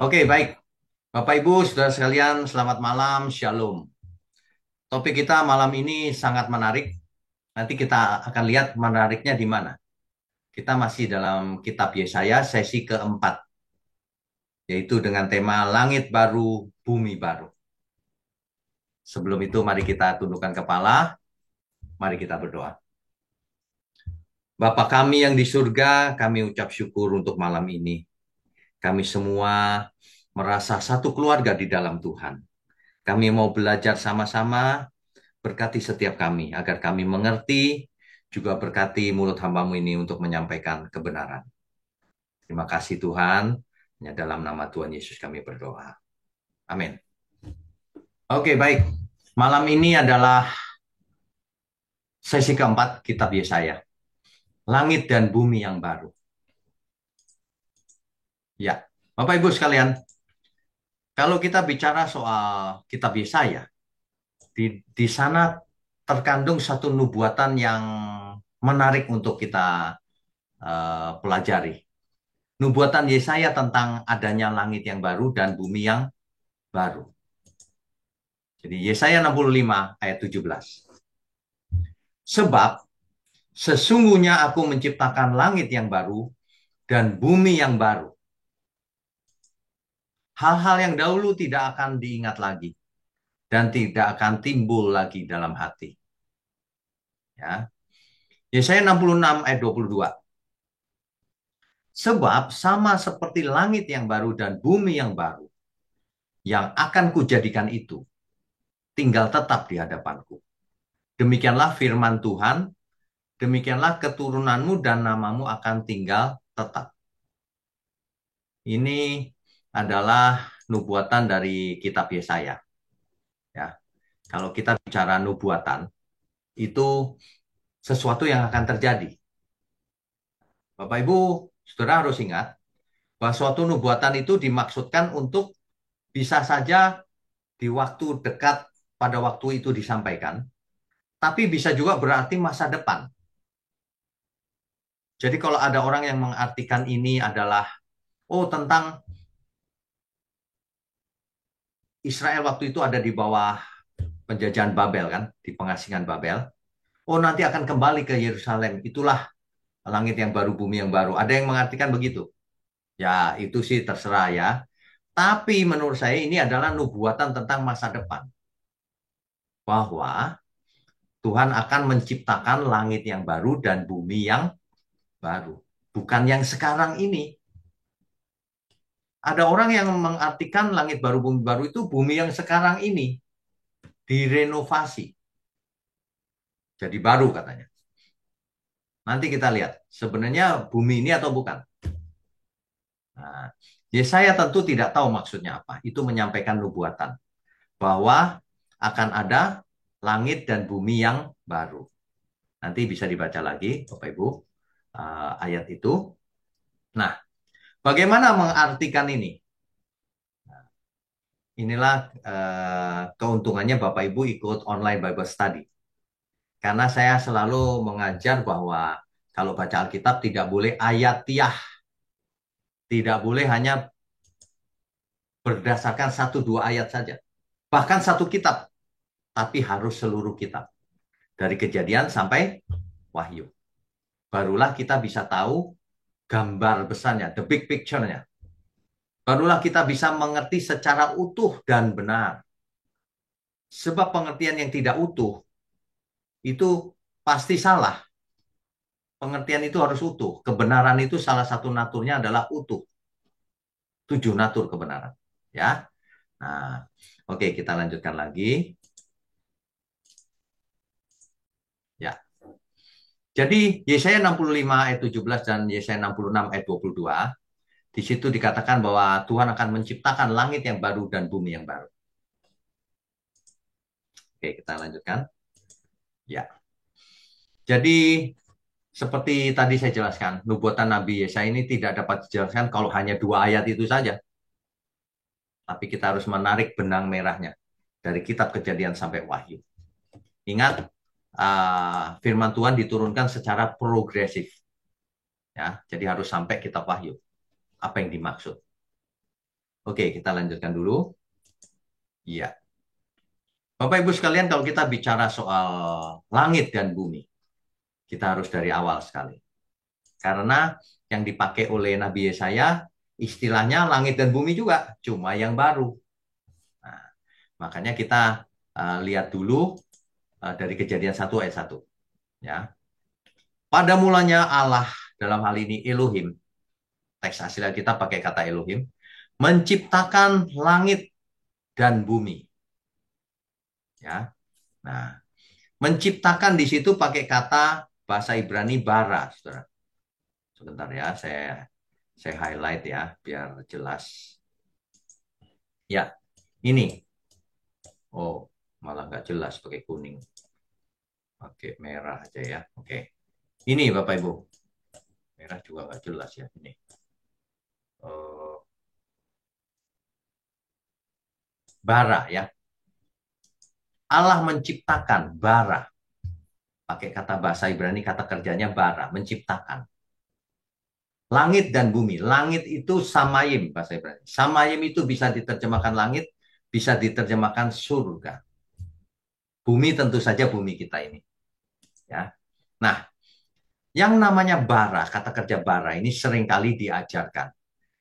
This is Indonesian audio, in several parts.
Oke, baik. Bapak Ibu, saudara sekalian, selamat malam, Shalom. Topik kita malam ini sangat menarik. Nanti kita akan lihat menariknya di mana. Kita masih dalam kitab Yesaya sesi keempat, yaitu dengan tema Langit Baru, Bumi Baru. Sebelum itu, mari kita tundukkan kepala, mari kita berdoa. Bapa kami yang di surga, kami ucap syukur untuk malam ini. Kami semua merasa satu keluarga di dalam Tuhan. Kami mau belajar sama-sama. Berkati setiap kami, agar kami mengerti, juga berkati mulut hamba-Mu ini untuk menyampaikan kebenaran. Terima kasih Tuhan, hanya dalam nama Tuhan Yesus kami berdoa. Amin. Oke, baik. Malam ini adalah sesi keempat kitab Yesaya. Langit dan bumi yang baru. Ya, Bapak Ibu sekalian, kalau kita bicara soal kitab Yesaya, di sana terkandung satu nubuatan yang menarik untuk kita pelajari. Nubuatan Yesaya tentang adanya langit yang baru dan bumi yang baru. Jadi Yesaya 65 ayat 17. Sebab sesungguhnya aku menciptakan langit yang baru dan bumi yang baru. Hal-hal yang dahulu tidak akan diingat lagi dan tidak akan timbul lagi dalam hati. Ya. Yesaya 66 ayat 22. Sebab sama seperti langit yang baru dan bumi yang baru yang akan kujadikan itu tinggal tetap di hadapanku. Demikianlah firman Tuhan, demikianlah keturunanmu dan namamu akan tinggal tetap. Ini adalah nubuatan dari kitab Yesaya. Ya, kalau kita bicara nubuatan, itu sesuatu yang akan terjadi. Bapak Ibu, saudara harus ingat bahwa suatu nubuatan itu dimaksudkan untuk bisa saja di waktu dekat pada waktu itu disampaikan, tapi bisa juga berarti masa depan. Jadi kalau ada orang yang mengartikan ini adalah, oh tentang Israel waktu itu ada di bawah penjajahan Babel kan, di pengasingan Babel. Oh nanti akan kembali ke Yerusalem, itulah langit yang baru, bumi yang baru. Ada yang mengartikan begitu. Ya itu sih terserah ya. Tapi menurut saya ini adalah nubuatan tentang masa depan. Bahwa Tuhan akan menciptakan langit yang baru dan bumi yang baru. Bukan yang sekarang ini. Ada orang yang mengartikan langit baru, bumi baru itu bumi yang sekarang ini. Direnovasi. Jadi baru katanya. Nanti kita lihat. Sebenarnya bumi ini atau bukan. Nah, Yesaya tentu tidak tahu maksudnya apa. Itu menyampaikan nubuatan. Bahwa akan ada langit dan bumi yang baru. Nanti bisa dibaca lagi, Bapak Ibu, ayat itu. Nah, bagaimana mengartikan ini? Inilah keuntungannya Bapak Ibu ikut online Bible Study. Karena saya selalu mengajar bahwa kalau baca Alkitab tidak boleh ayatiah. Tidak boleh hanya berdasarkan satu dua ayat saja. Bahkan satu kitab. Tapi harus seluruh kitab. Dari Kejadian sampai Wahyu. Barulah kita bisa tahu gambar besarnya, the big picture-nya. Barulah kita bisa mengerti secara utuh dan benar. Sebab pengertian yang tidak utuh itu pasti salah. Pengertian itu harus utuh. Kebenaran itu salah satu naturnya adalah utuh. 7 natur kebenaran. Ya. Nah, oke kita lanjutkan lagi. Ya. Jadi Yesaya 65 ayat 17 dan Yesaya 66 ayat 22, di situ dikatakan bahwa Tuhan akan menciptakan langit yang baru dan bumi yang baru. Oke, kita lanjutkan. Ya. Jadi seperti tadi saya jelaskan, nubuatan Nabi Yesaya ini tidak dapat dijelaskan kalau hanya 2 ayat itu saja. Tapi kita harus menarik benang merahnya dari kitab Kejadian sampai Wahyu. Ingat, firman Tuhan diturunkan secara progresif. Ya, jadi harus sampai kitab Wahyu. Apa yang dimaksud? Oke, kita lanjutkan dulu. Iya. Bapak Ibu sekalian, kalau kita bicara soal langit dan bumi, kita harus dari awal sekali. Karena yang dipakai oleh Nabi Yesaya, istilahnya langit dan bumi juga, cuma yang baru. Nah, makanya kita lihat dulu dari Kejadian 1 ayat 1. Ya. Pada mulanya Allah, dalam hal ini Elohim, teks asli kita pakai kata Elohim, menciptakan langit dan bumi. Ya. Nah, menciptakan di situ pakai kata bahasa Ibrani bara, saudara. Sebentar ya, saya highlight ya, biar jelas. Ya, ini. Oh, malah nggak jelas pakai kuning. Pakai merah aja ya. Oke. Ini Bapak Ibu. Merah juga nggak jelas ya. Ini. Eh, bara ya. Allah menciptakan bara. Pakai kata bahasa Ibrani, kata kerjanya bara. Menciptakan. Langit dan bumi. Langit itu samayim bahasa Ibrani. Samayim itu bisa diterjemahkan langit, bisa diterjemahkan surga. Bumi tentu saja bumi kita ini. Ya. Nah, yang namanya bara, kata kerja bara ini seringkali diajarkan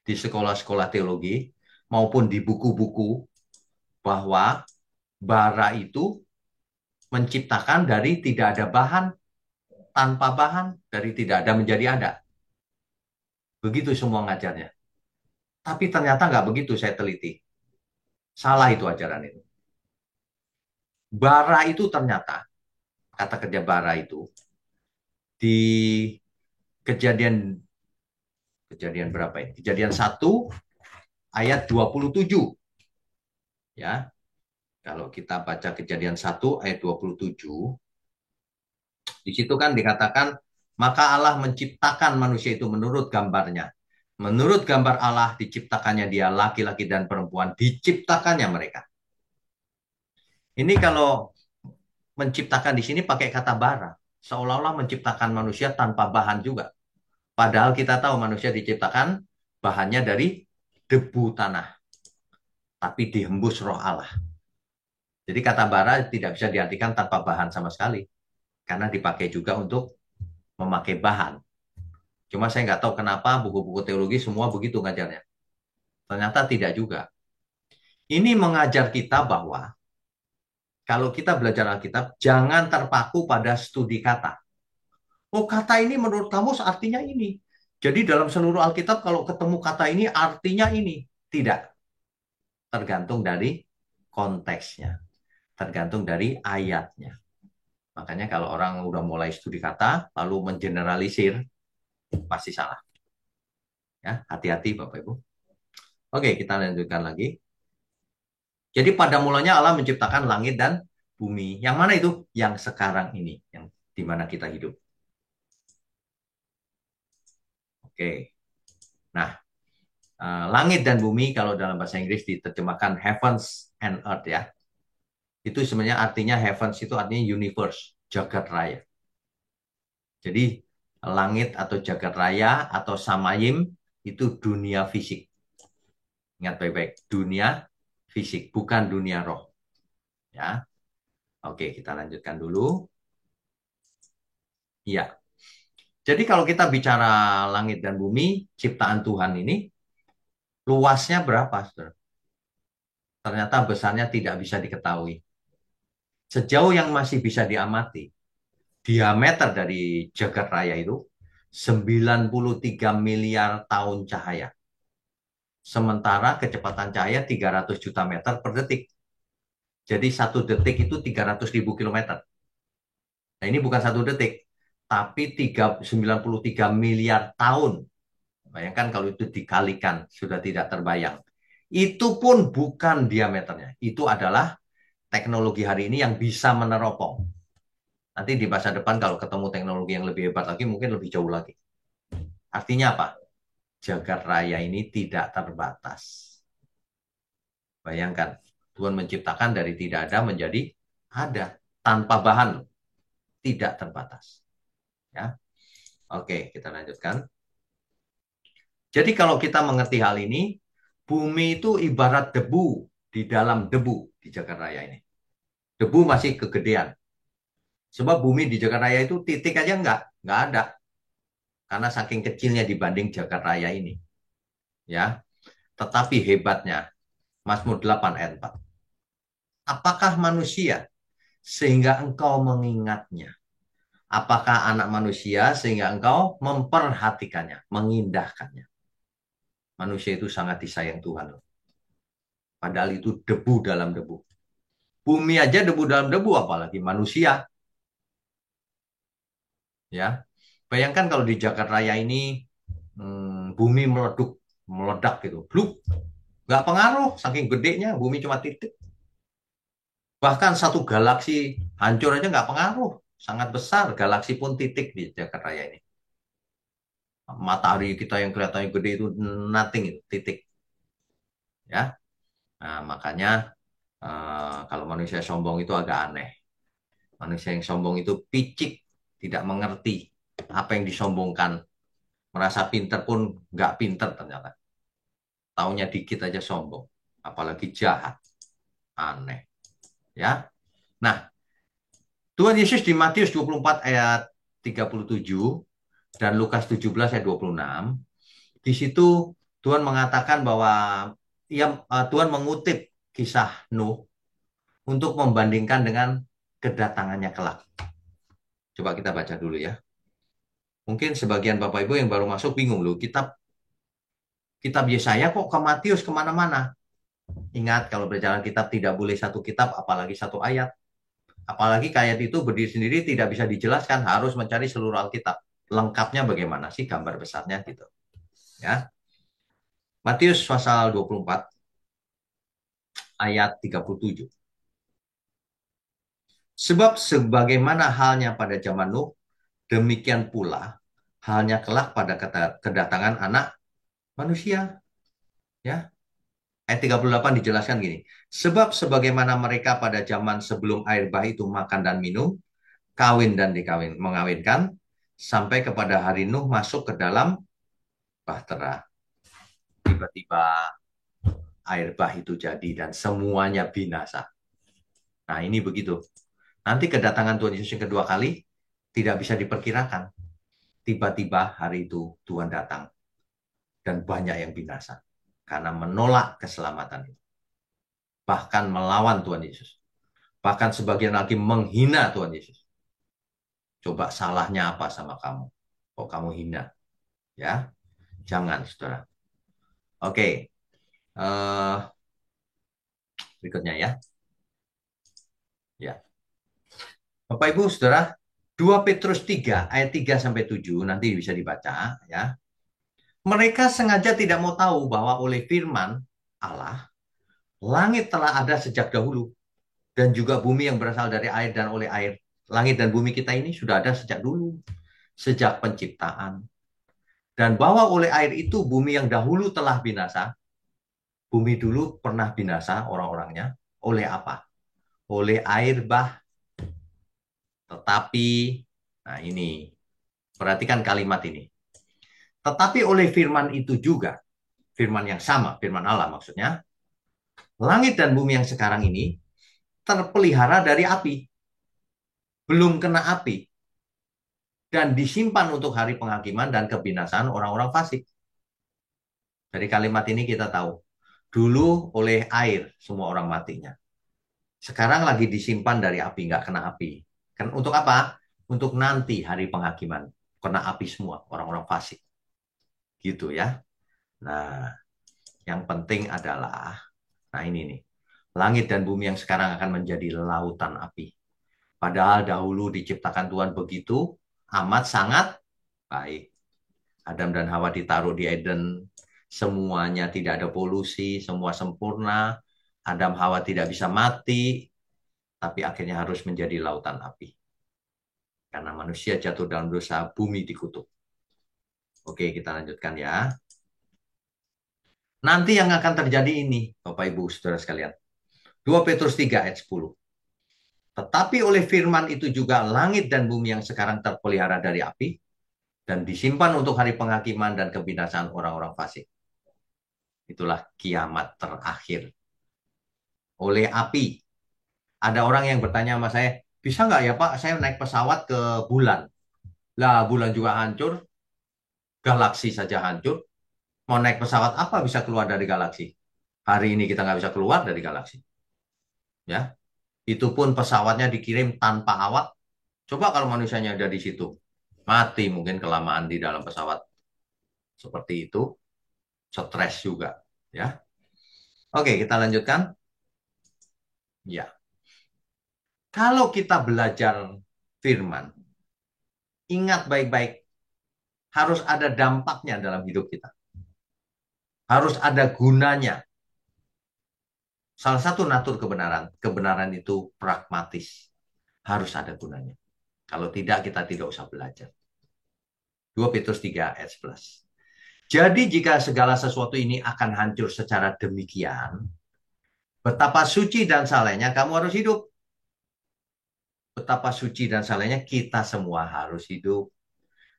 di sekolah-sekolah teologi maupun di buku-buku bahwa bara itu menciptakan dari tidak ada bahan, tanpa bahan, dari tidak ada menjadi ada. Begitu semua ngajarnya. Tapi ternyata nggak begitu saya teliti. Salah itu ajaran itu. Bara itu ternyata, kata kerja bara itu, di kejadian kejadian berapa ini? Kejadian 1 ayat 27. Ya, kalau kita baca kejadian 1 ayat 27, di situ kan dikatakan, maka Allah menciptakan manusia itu menurut gambarnya. Menurut gambar Allah diciptakannya dia, laki-laki dan perempuan, diciptakannya mereka. Ini kalau menciptakan di sini pakai kata bara. Seolah-olah menciptakan manusia tanpa bahan juga. Padahal kita tahu manusia diciptakan bahannya dari debu tanah. Tapi dihembus roh Allah. Jadi kata bara tidak bisa diartikan tanpa bahan sama sekali. Karena dipakai juga untuk memakai bahan. Cuma saya nggak tahu kenapa buku-buku teologi semua begitu ngajarnya. Ternyata tidak juga. Ini mengajar kita bahwa kalau kita belajar Alkitab, jangan terpaku pada studi kata. Oh, kata ini menurut kamus artinya ini. Jadi dalam seluruh Alkitab kalau ketemu kata ini artinya ini. Tidak. Tergantung dari konteksnya. Tergantung dari ayatnya. Makanya kalau orang udah mulai studi kata, lalu mengeneralisir, pasti salah. Ya, hati-hati Bapak Ibu. Oke, kita lanjutkan lagi. Jadi pada mulanya Allah menciptakan langit dan bumi. Yang mana itu? Yang sekarang ini, yang di mana kita hidup. Oke. Nah, langit dan bumi kalau dalam bahasa Inggris diterjemahkan heavens and earth ya. Itu sebenarnya artinya heavens itu artinya universe, jagat raya. Jadi langit atau jagat raya atau samayim itu dunia fisik. Ingat baik-baik, dunia fisik, bukan dunia roh. Ya. Oke, kita lanjutkan dulu. Ya. Jadi kalau kita bicara langit dan bumi, ciptaan Tuhan ini, luasnya berapa, Saudara? Ternyata besarnya tidak bisa diketahui. Sejauh yang masih bisa diamati, diameter dari jagat raya itu 93 miliar tahun cahaya. Sementara kecepatan cahaya 300 juta meter per detik. Jadi 1 detik itu 300.000 kilometer. Nah ini bukan 1 detik, tapi 93 miliar tahun. Bayangkan kalau itu dikalikan, sudah tidak terbayang. Itu pun bukan diameternya. Itu adalah teknologi hari ini yang bisa meneropong. Nanti di masa depan kalau ketemu teknologi yang lebih hebat lagi, mungkin lebih jauh lagi. Artinya apa? Jagat raya ini tidak terbatas. Bayangkan, Tuhan menciptakan dari tidak ada menjadi ada. Tanpa bahan, tidak terbatas. Ya, oke, kita lanjutkan. Jadi kalau kita mengerti hal ini, Bumi itu ibarat debu di dalam debu di Jagat Raya ini. Debu masih kegedean. Sebab bumi di Jagat Raya itu titik aja nggak ada. Karena saking kecilnya dibanding Jagat Raya ini. Ya, tetapi hebatnya Mazmur 8 ayat 4. Apakah manusia sehingga engkau mengingatnya? Apakah anak manusia sehingga engkau memperhatikannya, mengindahkannya? Manusia itu sangat disayang Tuhan loh. Padahal itu debu dalam debu. Bumi aja debu dalam debu, apalagi manusia. Ya, bayangkan kalau di Jakarta Raya ini bumi meledak gitu, bluk, nggak pengaruh, saking gedenya bumi cuma titik. Bahkan satu galaksi hancur aja nggak pengaruh, sangat besar. Galaksi pun titik di Jakarta Raya ini. Matahari kita yang kelihatannya gede itu nothing itu titik, ya. Nah, makanya kalau manusia sombong itu agak aneh. Manusia yang sombong itu picik, tidak mengerti apa yang disombongkan. Merasa pinter pun nggak pinter ternyata. Taunya dikit aja sombong. Apalagi jahat. Aneh. Ya. Nah, Tuhan Yesus di Matius 24 ayat 37 dan Lukas 17 ayat 26. Di situ Tuhan mengatakan bahwa Tuhan mengutip kisah Nuh untuk membandingkan dengan kedatangannya kelak. Coba kita baca dulu ya. Mungkin sebagian Bapak Ibu yang baru masuk bingung loh. Kitab Yesaya kok ke Matius kemana-mana. Ingat kalau berjalan kitab tidak boleh satu kitab apalagi satu ayat. Apalagi ayat itu berdiri sendiri tidak bisa dijelaskan. Harus mencari seluruh Alkitab. Lengkapnya bagaimana sih gambar besarnya gitu. Ya. Matius pasal 24 ayat 37. Sebab sebagaimana halnya pada zaman Nuh, demikian pula halnya kelak pada kedatangan anak manusia. Ya, ayat 38 dijelaskan gini. Sebab sebagaimana mereka pada zaman sebelum air bah itu makan dan minum, kawin dan mengawinkan, sampai kepada hari Nuh masuk ke dalam bahtera. Tiba-tiba air bah itu jadi dan semuanya binasa. Nah ini begitu. Nanti kedatangan Tuhan Yesus yang kedua kali tidak bisa diperkirakan. Tiba-tiba hari itu Tuhan datang dan banyak yang binasa karena menolak keselamatan itu. Bahkan melawan Tuhan Yesus. Bahkan sebagian lagi menghina Tuhan Yesus. Coba salahnya apa sama kamu? Kok kamu hina? Ya, jangan, saudara. Oke, berikutnya ya. Ya, Bapak Ibu, saudara, 2 Petrus 3 ayat 3 sampai 7 nanti bisa dibaca ya. Mereka sengaja tidak mau tahu bahwa oleh firman Allah, langit telah ada sejak dahulu dan juga bumi yang berasal dari air dan oleh air. Langit dan bumi kita ini sudah ada sejak dulu, sejak penciptaan. Dan bahwa oleh air itu bumi yang dahulu telah binasa. Bumi dulu pernah binasa orang-orangnya. Oleh apa? Oleh air bah. Tetapi, nah ini, perhatikan kalimat ini. Tetapi oleh firman itu juga, firman yang sama, firman Allah maksudnya, langit dan bumi yang sekarang ini terpelihara dari api. Belum kena api. Dan disimpan untuk hari penghakiman dan kebinasaan orang-orang fasik. Dari kalimat ini kita tahu, dulu oleh air semua orang matinya. Sekarang lagi disimpan dari api, nggak kena api. Kan untuk apa? Untuk nanti hari penghakiman. Kena api semua, orang-orang fasik. Gitu ya. Nah, yang penting adalah, nah ini nih, langit dan bumi yang sekarang akan menjadi lautan api. Padahal dahulu diciptakan Tuhan begitu, amat sangat baik. Adam dan Hawa ditaruh di Eden, semuanya tidak ada polusi, semua sempurna. Adam Hawa tidak bisa mati, tapi akhirnya harus menjadi lautan api. Karena manusia jatuh dalam dosa, bumi dikutuk. Oke, kita lanjutkan ya. Nanti yang akan terjadi ini, Bapak Ibu, Saudara sekalian. 2 Petrus 3 ayat 10. Tetapi oleh firman itu juga langit dan bumi yang sekarang terpelihara dari api dan disimpan untuk hari penghakiman dan kebinasaan orang-orang fasik. Itulah kiamat terakhir. Oleh api. Ada orang yang bertanya sama saya, bisa nggak ya Pak, saya naik pesawat ke bulan? Lah, bulan juga hancur, galaksi saja hancur. Mau naik pesawat apa bisa keluar dari galaksi? Hari ini kita nggak bisa keluar dari galaksi. Ya, itu pun pesawatnya dikirim tanpa awak. Coba kalau manusianya ada di situ, mati mungkin kelamaan di dalam pesawat seperti itu, stres juga. Ya, oke kita lanjutkan. Ya, kalau kita belajar firman, ingat baik-baik, harus ada dampaknya dalam hidup kita. Harus ada gunanya. Salah satu natur kebenaran, kebenaran itu pragmatis. Harus ada gunanya. Kalau tidak, kita tidak usah belajar. 2 Petrus 3 ayat 11. Jadi jika segala sesuatu ini akan hancur secara demikian, betapa suci dan salehnya kamu harus hidup. Betapa suci dan salehnya kita semua harus hidup.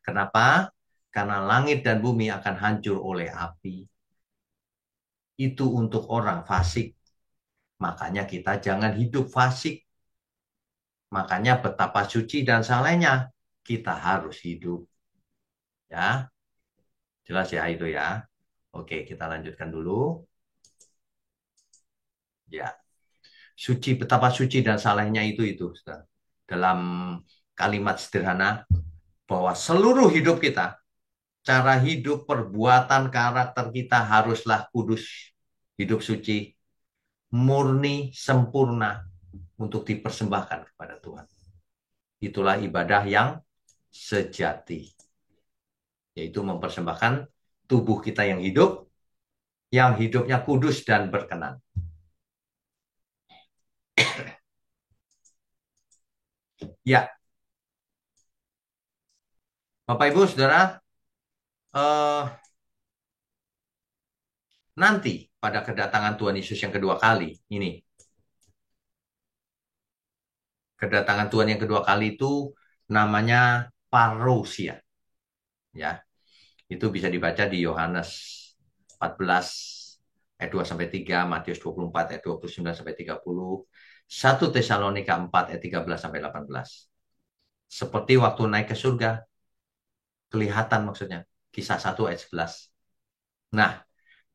Kenapa? Karena langit dan bumi akan hancur oleh api. Itu untuk orang fasik. Makanya kita jangan hidup fasik. Makanya betapa suci dan salehnya kita harus hidup. Ya, jelas ya itu ya. Oke, kita lanjutkan dulu. Ya, suci betapa suci dan salehnya itu. Saudara. Dalam kalimat sederhana bahwa seluruh hidup kita, cara hidup, perbuatan, karakter kita haruslah kudus, hidup suci, murni, sempurna untuk dipersembahkan kepada Tuhan. Itulah ibadah yang sejati, yaitu mempersembahkan tubuh kita yang hidupnya kudus dan berkenan. Ya, Bapak Ibu Saudara, eh, nanti pada kedatangan Tuhan Yesus yang kedua kali, ini kedatangan Tuhan yang kedua kali itu namanya parousia, ya. Itu bisa dibaca di Yohanes 14 ayat 2 sampai 3, Matius 24 ayat 29 sampai 30, 1 Tesalonika 4 ayat 13 sampai 18. Seperti waktu naik ke surga, kelihatan maksudnya. Kisah 1 ayat 11. Nah,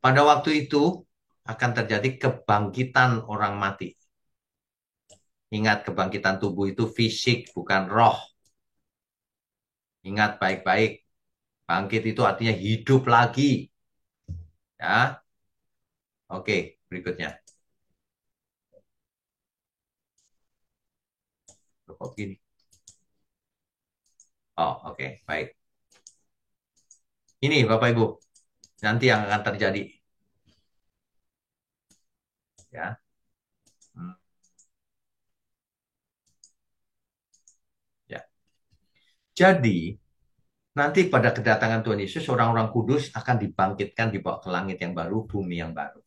pada waktu itu akan terjadi kebangkitan orang mati. Ingat, kebangkitan tubuh itu fisik, bukan roh. Ingat baik-baik. Bangkit itu artinya hidup lagi. Ya, oke, berikutnya. Kok gini? Oh, oke, baik. Ini Bapak Ibu, nanti yang akan terjadi. Ya. Hmm, ya. Jadi, nanti pada kedatangan Tuhan Yesus, orang-orang kudus akan dibangkitkan dibawa ke langit yang baru, bumi yang baru.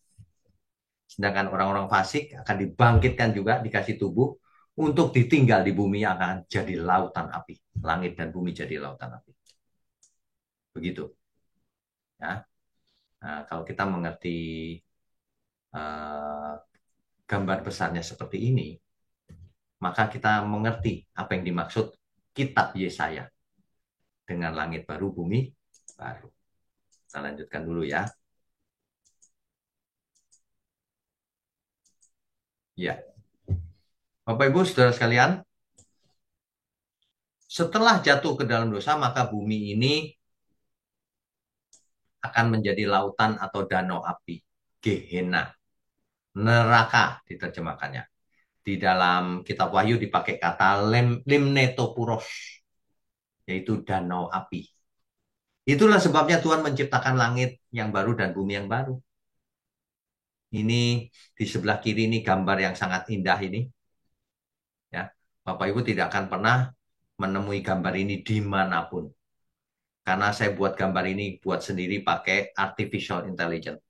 Sedangkan orang-orang fasik akan dibangkitkan juga, dikasih tubuh, untuk ditinggal di bumi yang akan jadi lautan api. Langit dan bumi jadi lautan api. Begitu. Ya. Nah, kalau kita mengerti uh, gambar besarnya seperti ini, maka kita mengerti apa yang dimaksud kitab Yesaya dengan langit baru, bumi baru. Kita lanjutkan dulu ya. Ya, Bapak Ibu, saudara sekalian, setelah jatuh ke dalam dosa, maka bumi ini akan menjadi lautan atau danau api. Gehenna, neraka diterjemahkannya. Di dalam kitab Wahyu dipakai kata limnetopuros, yaitu danau api. Itulah sebabnya Tuhan menciptakan langit yang baru dan bumi yang baru. Ini di sebelah kiri ini gambar yang sangat indah ini. Ya, Bapak Ibu tidak akan pernah menemui gambar ini dimanapun. Karena saya buat gambar ini buat sendiri pakai artificial intelligence.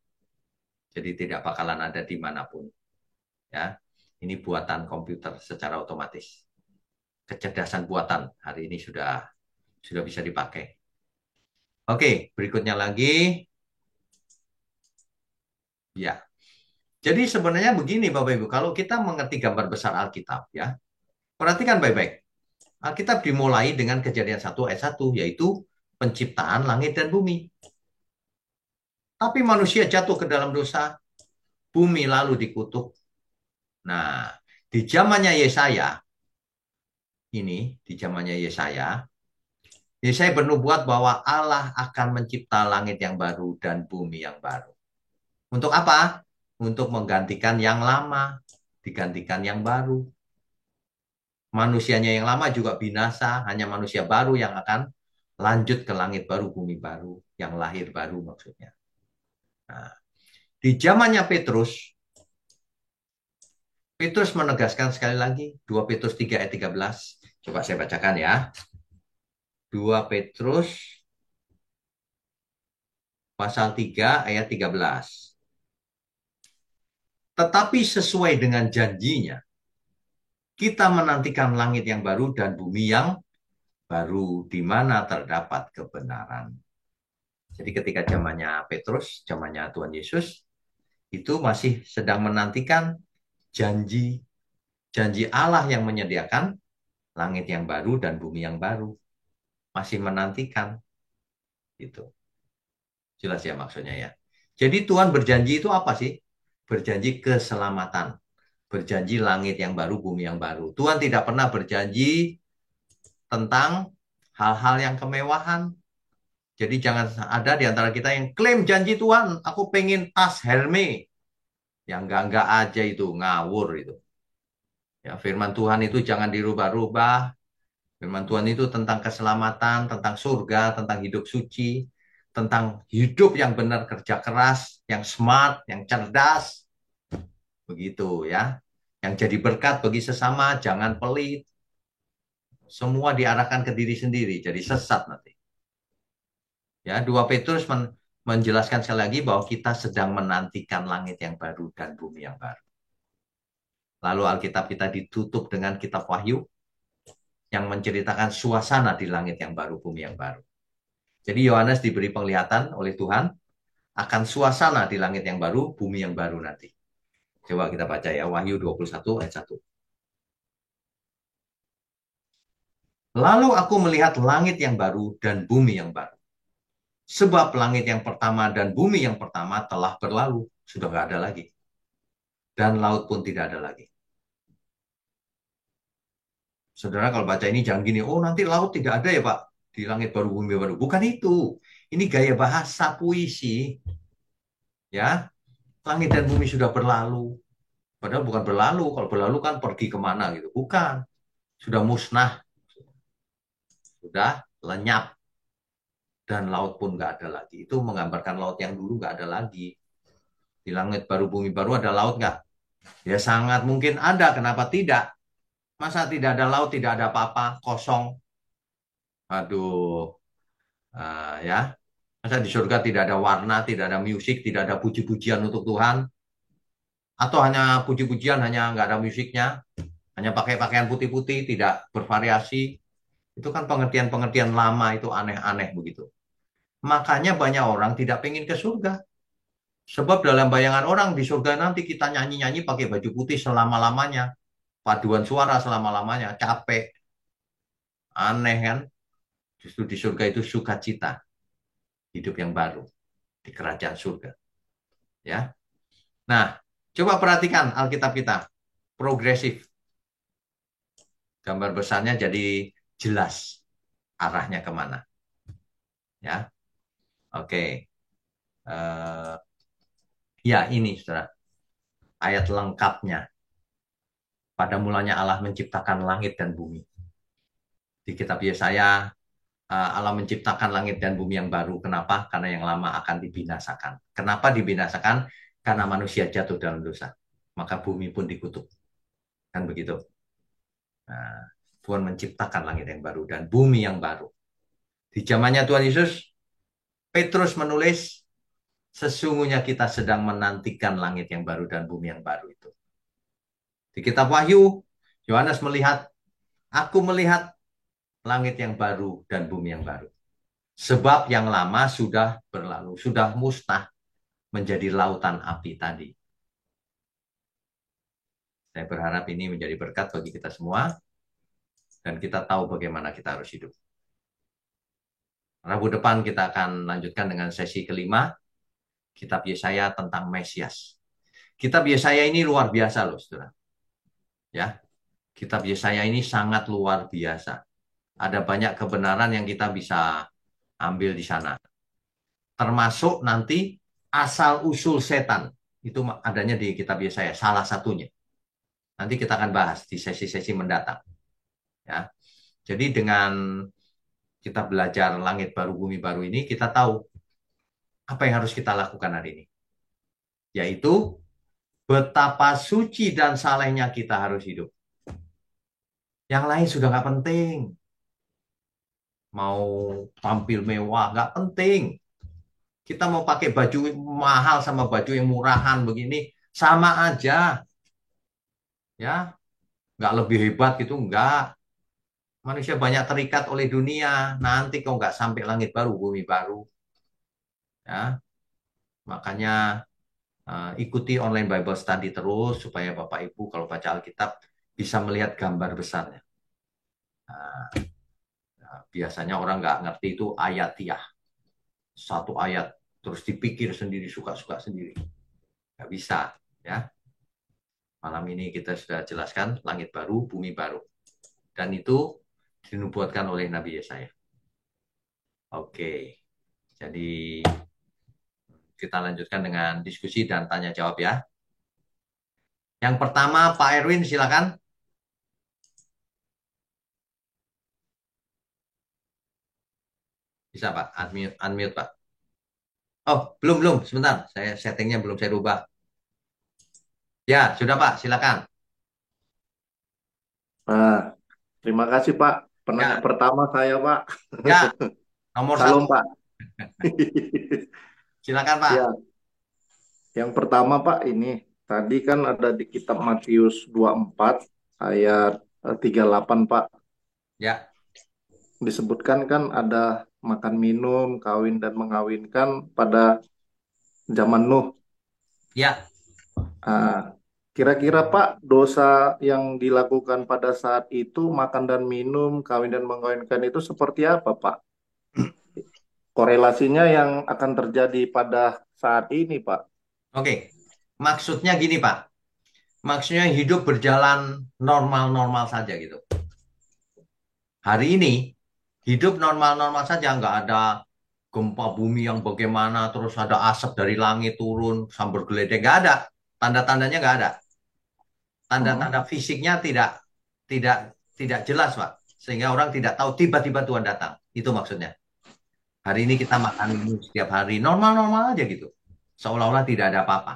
Jadi tidak bakalan ada dimanapun. Ya, ini buatan komputer secara otomatis. Kecerdasan buatan hari ini sudah bisa dipakai. Oke, berikutnya lagi. Ya. Jadi sebenarnya begini Bapak Ibu, kalau kita mengerti gambar besar Alkitab ya, perhatikan baik-baik. Alkitab dimulai dengan Kejadian 1 ayat 1, yaitu penciptaan langit dan bumi. Tapi manusia jatuh ke dalam dosa, bumi lalu dikutuk. Nah, di zamannya Yesaya, di zamannya Yesaya bernubuat bahwa Allah akan mencipta langit yang baru dan bumi yang baru. Untuk apa? Untuk menggantikan yang lama, digantikan yang baru. Manusianya yang lama juga binasa, hanya manusia baru yang akan lanjut ke langit baru, bumi baru, yang lahir baru maksudnya. Nah, di zamannya Petrus, Petrus menegaskan sekali lagi, 2 Petrus 3 ayat 13. Coba saya bacakan ya. 2 Petrus pasal 3 ayat 13. Tetapi sesuai dengan janjinya, kita menantikan langit yang baru dan bumi yang baru di mana terdapat kebenaran. Jadi ketika zamannya Petrus, zamannya Tuhan Yesus, itu masih sedang menantikan janji janji Allah yang menyediakan langit yang baru dan bumi yang baru. Masih menantikan itu. Jelas ya maksudnya ya. Jadi Tuhan berjanji itu apa sih? Berjanji keselamatan. Berjanji langit yang baru, bumi yang baru. Tuhan tidak pernah berjanji tentang hal-hal yang kemewahan. Jadi jangan ada di antara kita yang klaim janji Tuhan, aku pengen tas Hermes. Yang enggak aja itu, ngawur itu. Ya, firman Tuhan itu jangan dirubah-rubah. Firman Tuhan itu tentang keselamatan, tentang surga, tentang hidup suci, tentang hidup yang benar, kerja keras, yang smart, yang cerdas. Begitu ya. Yang jadi berkat bagi sesama, jangan pelit. Semua diarahkan ke diri sendiri, jadi sesat nanti. Ya, 2 Petrus menjelaskan sekali lagi bahwa kita sedang menantikan langit yang baru dan bumi yang baru. Lalu Alkitab kita ditutup dengan kitab Wahyu yang menceritakan suasana di langit yang baru, bumi yang baru. Jadi Yohanes diberi penglihatan oleh Tuhan akan suasana di langit yang baru, bumi yang baru nanti. Coba kita baca ya, Wahyu 21 ayat 1. Lalu aku melihat langit yang baru dan bumi yang baru. Sebab langit yang pertama dan bumi yang pertama telah berlalu. Sudah nggak ada lagi. Dan laut pun tidak ada lagi. Saudara kalau baca ini jangan gini, oh nanti laut tidak ada ya Pak. Di langit baru, bumi baru. Bukan itu. Ini gaya bahasa puisi. Ya, langit dan bumi sudah berlalu. Padahal bukan berlalu. Kalau berlalu kan pergi kemana gitu. Bukan. Sudah musnah. Sudah lenyap. Dan laut pun nggak ada lagi. Itu menggambarkan laut yang dulu nggak ada lagi. Di langit baru, bumi baru ada laut nggak? Ya sangat mungkin ada. Kenapa tidak? Masa tidak ada laut, tidak ada apa-apa, kosong. Aduh, ya. Masa di surga tidak ada warna, tidak ada musik, tidak ada puji-pujian untuk Tuhan? Atau hanya puji-pujian, hanya nggak ada musiknya? Hanya pakai pakaian putih-putih, tidak bervariasi? Itu kan pengertian-pengertian lama, itu aneh-aneh begitu. Makanya banyak orang tidak pengen ke surga. Sebab dalam bayangan orang di surga nanti kita nyanyi-nyanyi pakai baju putih selama-lamanya. Paduan suara selama-lamanya. Capek. Aneh kan? Justru di surga itu sukacita. Hidup yang baru. Di kerajaan surga. Ya. Nah, coba perhatikan Alkitab kita. Progresif. Gambar besarnya jadi jelas arahnya kemana. Ya. Oke. Eh, ya ini, saudara. Ayat lengkapnya. Pada mulanya Allah menciptakan langit dan bumi. Di kitab Yesaya, Allah menciptakan langit dan bumi yang baru. Kenapa? Karena yang lama akan dibinasakan. Kenapa dibinasakan? Karena manusia jatuh dalam dosa. Maka bumi pun dikutuk. Kan begitu. Nah, Tuhan menciptakan langit yang baru dan bumi yang baru. Di zamannya Tuhan Yesus, Petrus menulis, sesungguhnya kita sedang menantikan langit yang baru dan bumi yang baru itu. Di kitab Wahyu, Yohanes melihat, aku melihat langit yang baru dan bumi yang baru. Sebab yang lama sudah berlalu, sudah musnah. menjadi lautan api tadi. Saya berharap ini menjadi berkat bagi kita semua dan kita tahu bagaimana kita harus hidup. Rabu depan kita akan lanjutkan dengan sesi kelima, Kitab Yesaya tentang Mesias. Kitab Yesaya ini luar biasa loh, saudara. Ya, Kitab Yesaya ini sangat luar biasa. Ada banyak kebenaran yang kita bisa ambil di sana. Termasuk nanti asal-usul setan. Itu adanya di kitab Yesaya, salah satunya. Nanti kita akan bahas di sesi-sesi mendatang. Ya. Jadi dengan kita belajar langit baru, bumi baru ini, kita tahu apa yang harus kita lakukan hari ini. Yaitu betapa suci dan salehnya kita harus hidup. Yang lain sudah nggak penting. Mau tampil mewah, nggak penting. Kita mau pakai baju mahal sama baju yang murahan begini, sama aja. Ya, nggak lebih hebat gitu, nggak. Manusia banyak terikat oleh dunia. Nanti kau nggak sampai langit baru, bumi baru. Ya, makanya ikuti online Bible Study terus supaya Bapak Ibu kalau baca Alkitab bisa melihat gambar besarnya. Nah, biasanya orang nggak ngerti itu ayatiah. Satu ayat terus dipikir sendiri, suka-suka sendiri. Nggak bisa. Ya, malam ini kita sudah jelaskan langit baru, bumi baru. Dan itu dinubuatkan oleh Nabi Yesaya. Oke, jadi kita lanjutkan dengan diskusi dan tanya jawab ya. Yang pertama, Pak Erwin, silakan. Bisa Pak, unmute, unmute Pak. Oh, belum, belum. Sebentar, saya settingnya belum saya rubah. Ya, sudah Pak, silakan. Nah, terima kasih Pak. Penanya Ya, pertama saya Pak. ya, nomor satu. Salam Pak. Silakan Pak. Ya, yang pertama Pak ini tadi kan ada di kitab Matius 24 ayat 38 Pak. Ya, Disebutkan kan ada makan minum, kawin dan mengawinkan pada zaman Nuh. ya. Ah, kira-kira Pak, dosa yang dilakukan pada saat itu makan dan minum, kawin dan mengawinkan itu seperti apa Pak? Korelasinya yang akan terjadi pada saat ini, Pak. Oke. Maksudnya gini Pak. Maksudnya hidup berjalan normal-normal saja gitu. Hari ini hidup normal-normal saja, nggak ada gempa bumi yang bagaimana, terus ada asap dari langit turun, sambar geledek, nggak ada. Tanda-tandanya nggak ada. Hmm. Tanda-tanda fisiknya tidak tidak jelas, Pak. Sehingga orang tidak tahu tiba-tiba Tuhan datang. Itu maksudnya. Hari ini kita makan minum setiap hari, normal-normal aja gitu. Seolah-olah tidak ada apa-apa.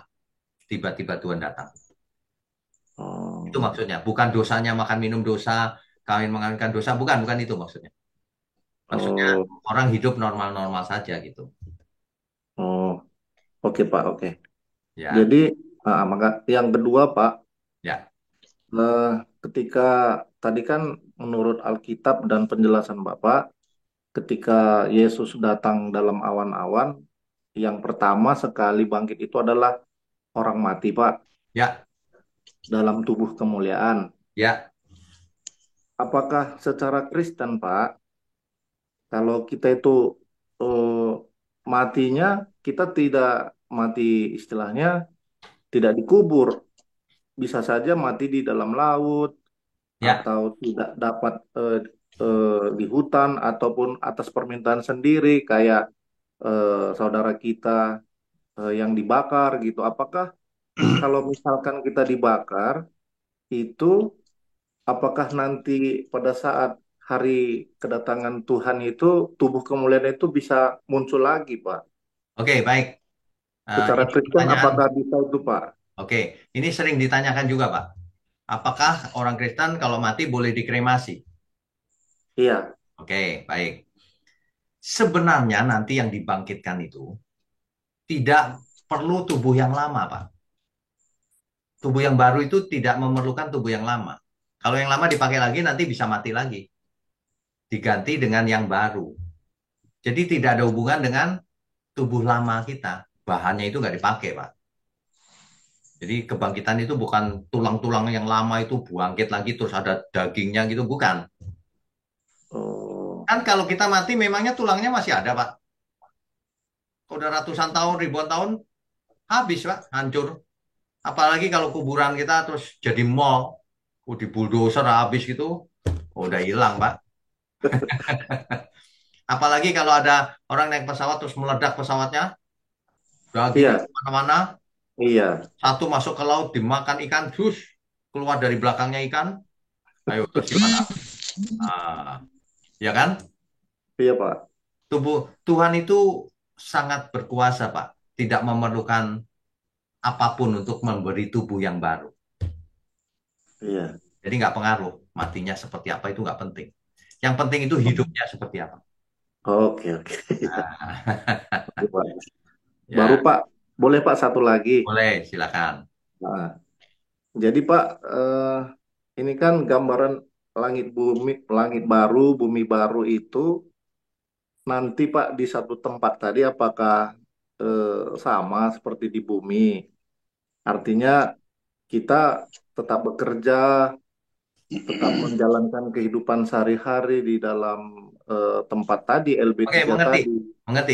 Tiba-tiba Tuhan datang. Itu Oh, maksudnya. Bukan dosanya makan minum dosa, kawin mengawinkan dosa, bukan, bukan itu maksudnya. Maksudnya oh, orang hidup normal-normal saja gitu. oh. Oke, Pak, oke. Ya, Jadi, maka yang kedua, Pak, ya, eh, ketika tadi kan menurut Alkitab dan penjelasan Bapak, ketika Yesus datang dalam awan-awan, yang pertama sekali bangkit itu adalah orang mati, Pak, ya, dalam tubuh kemuliaan. ya. Apakah secara Kristen, Pak, kalau kita itu eh, matinya, kita tidak mati istilahnya tidak dikubur, bisa saja mati di dalam laut Ya, atau tidak dapat di hutan ataupun atas permintaan sendiri kayak saudara kita yang dibakar gitu. Apakah kalau misalkan kita dibakar itu apakah nanti pada saat hari kedatangan Tuhan itu tubuh kemuliaan itu bisa muncul lagi, Pak? oke, baik. Secara Ini Kristen pertanyaan, apakah bisa itu, Pak? oke. Ini sering ditanyakan juga, Pak. Apakah orang Kristen kalau mati boleh dikremasi? Iya. Oke, baik. Sebenarnya nanti yang dibangkitkan itu tidak perlu tubuh yang lama, Pak. Tubuh yang baru itu tidak memerlukan tubuh yang lama. Kalau yang lama dipakai lagi, nanti bisa mati lagi. Diganti dengan yang baru. Jadi tidak ada hubungan dengan tubuh lama kita. bahannya itu nggak dipakai, Pak. Jadi kebangkitan itu bukan tulang-tulang yang lama itu bangkit lagi terus ada dagingnya gitu, bukan. Oh, Kan kalau kita mati memangnya tulangnya masih ada, Pak. Udah ratusan tahun, ribuan tahun, habis, Pak, hancur. Apalagi kalau kuburan kita terus jadi mall, di bulldozer habis gitu, udah hilang, Pak. Apalagi kalau ada orang naik pesawat terus meledak pesawatnya, dagingnya iya, kemana-mana, iya, satu masuk ke laut dimakan ikan, terus keluar dari belakangnya ikan, ayo terus gimana? Ah, ya kan? iya Pak. Tubuh Tuhan itu sangat berkuasa, Pak. Tidak memerlukan apapun untuk memberi tubuh yang baru. Iya. Jadi nggak pengaruh matinya seperti apa itu nggak penting. Yang penting itu hidupnya seperti apa. Oke, oke. Nah, Oke, Pak. Baru ya Pak, boleh Pak satu lagi. boleh silakan. Nah, jadi Pak, ini kan gambaran langit baru, bumi baru itu nanti Pak di satu tempat tadi apakah sama seperti di bumi? Artinya kita tetap bekerja, tetap menjalankan kehidupan sehari-hari di dalam tempat tadi lb Oke, tiga mengerti, tadi. mengerti.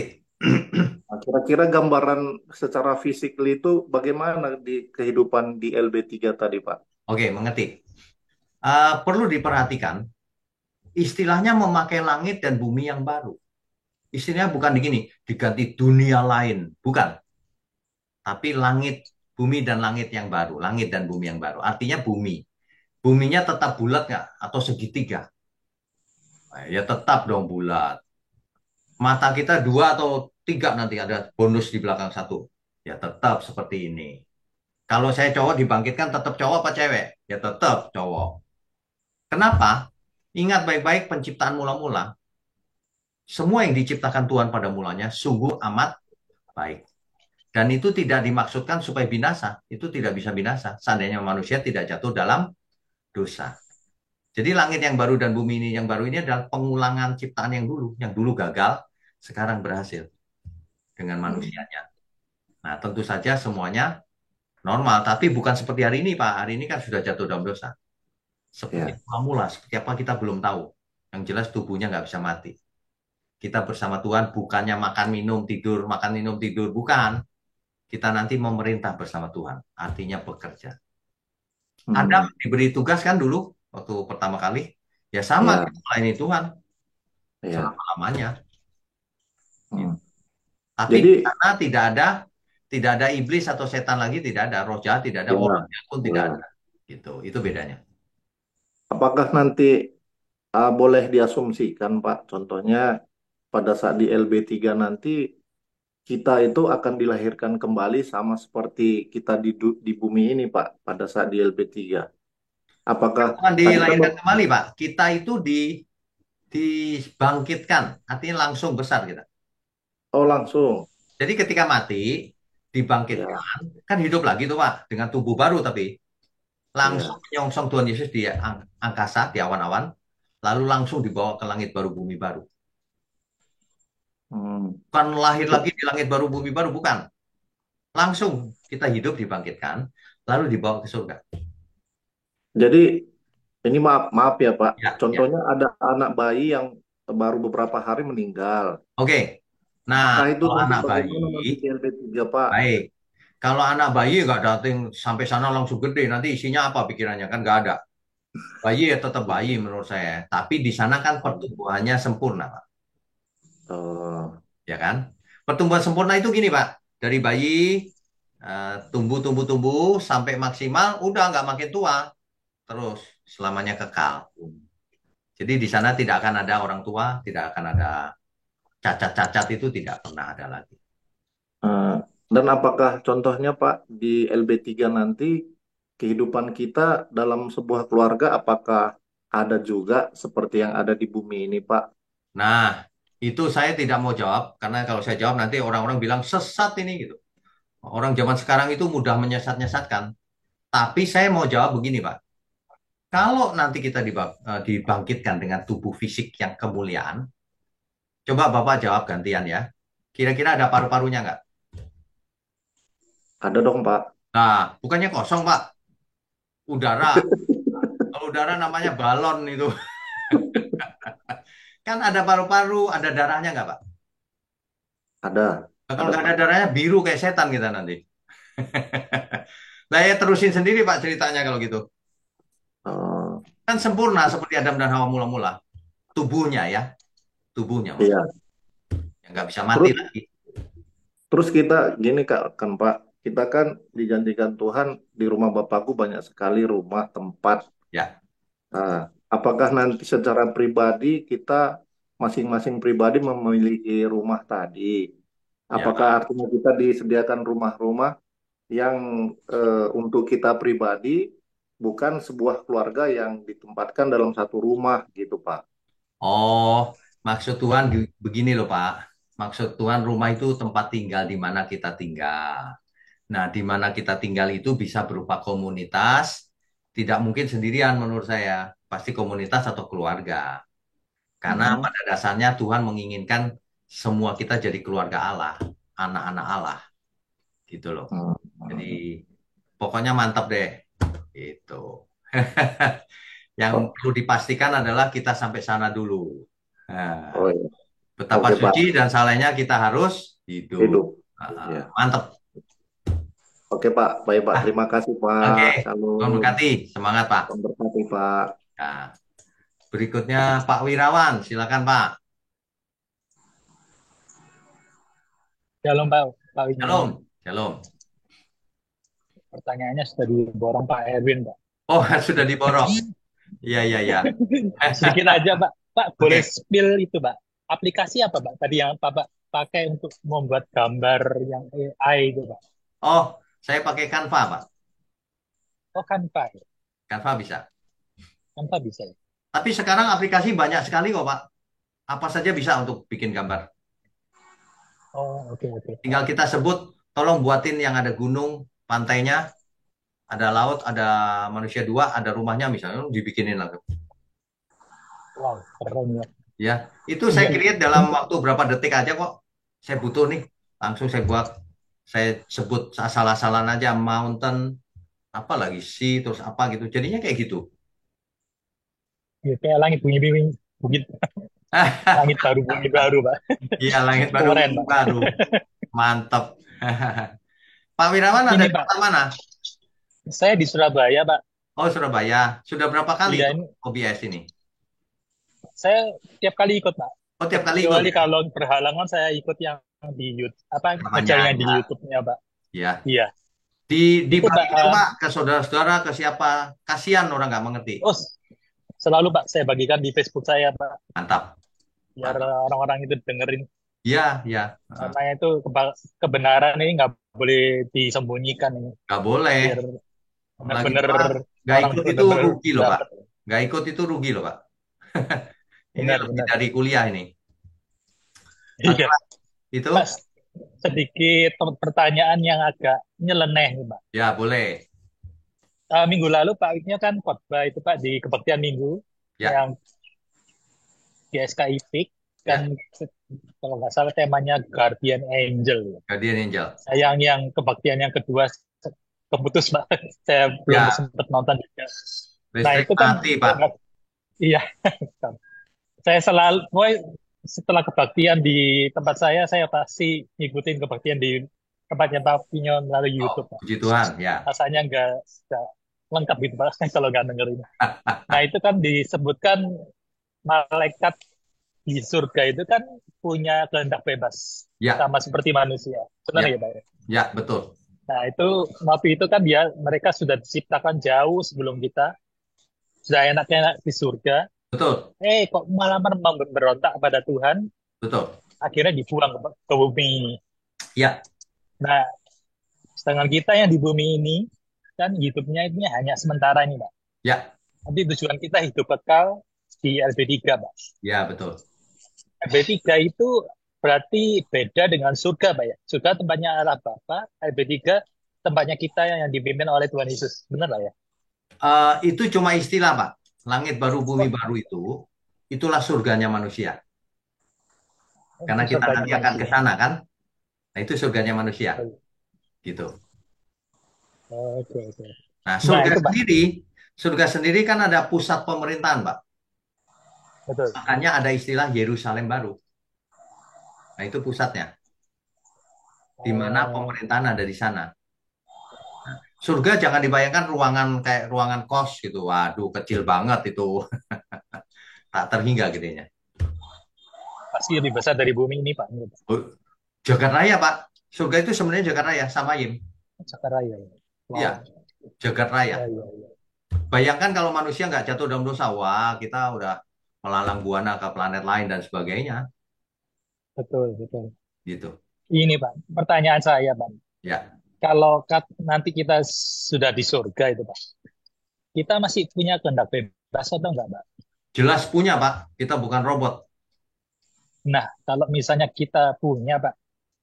Nah, kira-kira gambaran secara fisik itu bagaimana di kehidupan di LB3 tadi, Pak? Oke, mengerti. Perlu diperhatikan, istilahnya memakai langit dan bumi yang baru. Istilahnya bukan begini, diganti dunia lain, bukan. Tapi langit, bumi dan langit yang baru, langit dan bumi yang baru. Artinya bumi. Buminya tetap bulat nggak? Atau segitiga? Nah, ya tetap dong bulat. Mata kita dua atau tiga nanti ada bonus di belakang satu. Ya tetap seperti ini. Kalau saya cowok dibangkitkan tetap cowok apa cewek? Ya tetap cowok. Kenapa? Ingat baik-baik penciptaan mula-mula. Semua yang diciptakan Tuhan pada mulanya sungguh amat baik. Dan itu tidak dimaksudkan supaya binasa. Itu tidak bisa binasa. Seandainya manusia tidak jatuh dalam dosa. Jadi langit yang baru dan bumi ini yang baru ini adalah pengulangan ciptaan yang dulu. Yang dulu gagal, sekarang berhasil dengan Hmm, manusianya. Nah, tentu saja semuanya normal. Tapi bukan seperti hari ini, Pak. Hari ini kan sudah jatuh dalam dosa. Seperti ya. mula-mula, seperti apa kita belum tahu. Yang jelas tubuhnya nggak bisa mati. Kita bersama Tuhan bukannya makan minum tidur, bukan. Kita nanti memerintah bersama Tuhan, artinya bekerja. Adam Hmm, diberi tugas kan dulu waktu pertama kali, ya sama ya, kita melayani Tuhan ya. selama-lamanya. Hmm. Tapi di Jadi, sana tidak ada iblis atau setan lagi, tidak ada roh jahat, tidak ada orang ya, jahat pun tidak ada. ya. Gitu, itu bedanya. Apakah nanti boleh diasumsikan, Pak? Contohnya pada saat di LB3 nanti kita itu akan dilahirkan kembali sama seperti kita di bumi ini, Pak, pada saat di LB3. Apakah Bukan tadi kan dilahirkan kembali, Pak. Kita itu dibangkitkan, artinya langsung besar kita. oh langsung, Jadi ketika mati, ya, dibangkitkan, kan hidup lagi tuh Pak, dengan tubuh baru tapi langsung ya. menyongsong Tuhan Yesus di angkasa, di awan-awan, lalu langsung dibawa ke langit baru, bumi baru. Hmm. Bukan lahir lagi di langit baru, bumi baru, bukan. Langsung kita hidup dibangkitkan, lalu dibawa ke surga. Jadi ini maaf maaf ya Pak. Ya, ya. Contohnya ada anak bayi yang baru beberapa hari meninggal. Oke. Nah, Apakah itu kalau nanti anak bayi, bagaimana nanti di LP3 Pak? baik. Kalau anak bayi nggak datang sampai sana langsung gede, nanti isinya apa pikirannya? Kan nggak ada. Bayi ya tetap bayi menurut saya. Tapi di sana kan pertumbuhannya sempurna, Pak. Oh, Ya kan? Pertumbuhan sempurna itu gini, Pak. Dari bayi tumbuh, tumbuh, tumbuh sampai maksimal, udah nggak makin tua, terus selamanya kekal. Jadi di sana tidak akan ada orang tua, tidak akan ada cacat-cacat itu tidak pernah ada lagi. eh, dan apakah contohnya Pak di LB3 nanti kehidupan kita dalam sebuah keluarga apakah ada juga seperti yang ada di bumi ini Pak? Nah, itu saya tidak mau jawab karena kalau saya jawab nanti orang-orang bilang sesat ini gitu. Orang zaman sekarang itu mudah menyesat-nyesatkan. Tapi saya mau jawab begini, Pak. Kalau nanti kita dibangkitkan dengan tubuh fisik yang kemuliaan, coba Bapak jawab gantian ya. Kira-kira ada paru-parunya nggak? Ada dong, Pak. Nah, bukannya kosong, Pak. Udara. Kalau udara namanya balon itu. Kan ada paru-paru, ada darahnya nggak, Pak? Ada, Nah, kalau ada, nggak Pak. ada darahnya, biru kayak setan kita nanti. Lah ya terusin sendiri, Pak, ceritanya kalau gitu. Eh, Kan sempurna seperti Adam dan Hawa mula-mula. Tubuhnya ya, tubuhnya maksudnya. iya. Yang nggak bisa mati Terus, lagi. terus kita gini Kak, kan Pak, kita kan dijanjikan Tuhan di rumah Bapakku banyak sekali rumah tempat. Ya. Nah, apakah nanti secara pribadi kita masing-masing pribadi memiliki rumah tadi? Ya. Apakah artinya kita disediakan rumah-rumah yang untuk kita pribadi, bukan sebuah keluarga yang ditempatkan dalam satu rumah gitu, Pak? Oh, maksud Tuhan begini loh, Pak. Maksud Tuhan rumah itu tempat tinggal di mana kita tinggal. Nah, di mana kita tinggal itu bisa berupa komunitas, tidak mungkin sendirian menurut saya. Pasti komunitas atau keluarga. Karena Hmm. pada dasarnya Tuhan menginginkan semua kita jadi keluarga Allah, anak-anak Allah, gitu loh. Hmm. Jadi Hmm. pokoknya mantap deh, gitu. Yang Oh, perlu dipastikan adalah kita sampai sana dulu. Nah, oh iya. betapa Oke, Pak. suci dan salehnya kita harus hidup. Hidup. Ya. Mantap. Oke, Pak. Baik, Pak. Ah, Terima kasih, Pak. oke, Tuhan Shalom. berkati. Semangat, Pak. Tuhan berkati, Pak. Nah, berikutnya Pak Wirawan, silakan Pak. Shalom Pak Wigno. Shalom, shalom. Pertanyaannya sudah diborong Pak Erwin, Pak. Oh, sudah diborong. Iya, iya, iya. Sedikit aja, Pak. Pak, boleh Oke. spill itu, Pak. Aplikasi apa, Pak? Tadi yang Bapak pakai untuk membuat gambar yang AI itu, Pak. Oh, saya pakai Canva, Pak. Oh, Canva, ya. Canva bisa. Canva bisa ya? Tapi sekarang aplikasi banyak sekali kok, Pak. Apa saja bisa untuk bikin gambar. Oh, oke, oke. Tinggal kita sebut, tolong buatin yang ada gunung, pantainya, ada laut, ada manusia dua, ada rumahnya misalnya, dibikinin langsung. Wow, keren ya. Ya, itu saya Iya, create dalam waktu berapa detik aja kok. Saya butuh nih, langsung saya buat. Saya sebut asal-asalan aja, mountain, apa lagi sih, terus apa gitu. Jadinya kayak gitu. iya, kayak langit bunyi-bunyi, bukit, langit baru, bumi baru, Pak. Iya, langit baru, Keren, bumi Pak. baru. Mantap. Pak Wirawan ada Ini, di Pak, kota mana? saya di Surabaya, Pak. Oh, Surabaya. Sudah berapa kali Iya, itu ini OBS ini? saya tiap kali ikut, Pak. Oh, tiap kali ikut Kecuali ya? kalau berhalangan saya ikut yang di YouTube, apa Namanya ngejarnya di ya. YouTube-nya, Pak. Ya. Iya, itu Pak. Dibagi dong, Pak, ke saudara-saudara, ke siapa. Kasihan orang nggak mengerti. Oh, selalu Pak saya bagikan di Facebook saya, Pak, Mantap. biar Mantap. orang-orang itu dengerin. Ya, ya. Karena itu kebenaran ini nggak boleh disembunyikan ini, Nggak boleh. biar Lagi benar-benar pula, nggak orang ikut itu benar-benar rugi loh, Pak. dapat. Nggak ikut itu rugi loh, Pak. Ini lebih Benar-benar. dari kuliah ini. Oke, Iya, Pak. Itu? Mas. Sedikit pertanyaan yang agak nyeleneh, nih, Pak. Ya, boleh. Minggu lalu Pak Wiknya kan khotbah itu Pak di kebaktian Minggu Ya, yang di SKI Peak kan, ya. kalau nggak salah temanya Guardian Angel. Guardian Angel. Sayang yang kebaktian yang kedua keputus, Pak. Saya belum Ya, sempat nonton juga. Nah, listrik itu kan mati, Pak. iya. Saya selalu setelah kebaktian di tempat saya pasti ngikutin kebaktian di tempatnya Pak Pinyo melalui Oh, YouTube, Pak. puji Tuhan, ya. Rasanya nggak lengkap gitu, Pak, kalau nggak dengerin. Nah, itu kan disebutkan malaikat di surga itu kan punya kehendak bebas Ya, sama seperti manusia. Benar ya, ya, Pak? ya, betul. Nah, itu waktu itu kan mereka sudah diciptakan jauh sebelum kita, sudah enak-enak di surga. Betul, Kok malah memberontak kepada Tuhan, betul. akhirnya dibuang ke bumi ini. Ya, Nah, sedangkan kita yang di bumi ini, kan hidupnya ini hanya sementara ini, Pak. ya, Nanti tujuan kita hidup kekal di LB3, Pak. ya, betul. LB3 itu berarti beda dengan surga, Pak ya. Surga tempatnya Allah Bapa, LB3 tempatnya kita yang dipimpin oleh Tuhan Yesus. Benar lah ya? Itu cuma istilah, Pak. Langit baru, bumi Oh, baru itulah surganya manusia. Karena itu kita surganya nanti akan ke manusia. sana, kan? Nah, itu surganya manusia, gitu. Oke, oke. Nah, Nah, itu Pak. surga sendiri kan ada pusat pemerintahan, Pak. Betul. Makanya ada istilah Yerusalem baru. Nah, itu pusatnya, di mana Oh, pemerintahan ada di sana. Surga jangan dibayangkan ruangan kayak ruangan kos gitu. Waduh, kecil banget itu. Tak terhingga gedenya. pasti lebih besar dari bumi ini, Pak. Menurut Oh, Jagat Raya, Pak. Surga itu sebenarnya Jagat Raya, sama Yim. Sakaraya. Ya. Iya, Wow. Jagat Raya. Ya, ya, ya. Bayangkan kalau manusia nggak jatuh dalam dosa, wah kita udah melalang buana ke planet lain dan sebagainya. Betul, betul. Gitu. Ini, Pak. Pertanyaan saya, Pak. Ya, Kalau nanti kita sudah di surga itu, Pak. Kita masih punya kehendak bebas atau enggak, Pak? jelas punya, Pak. Kita bukan robot. Nah, kalau misalnya kita punya, Pak,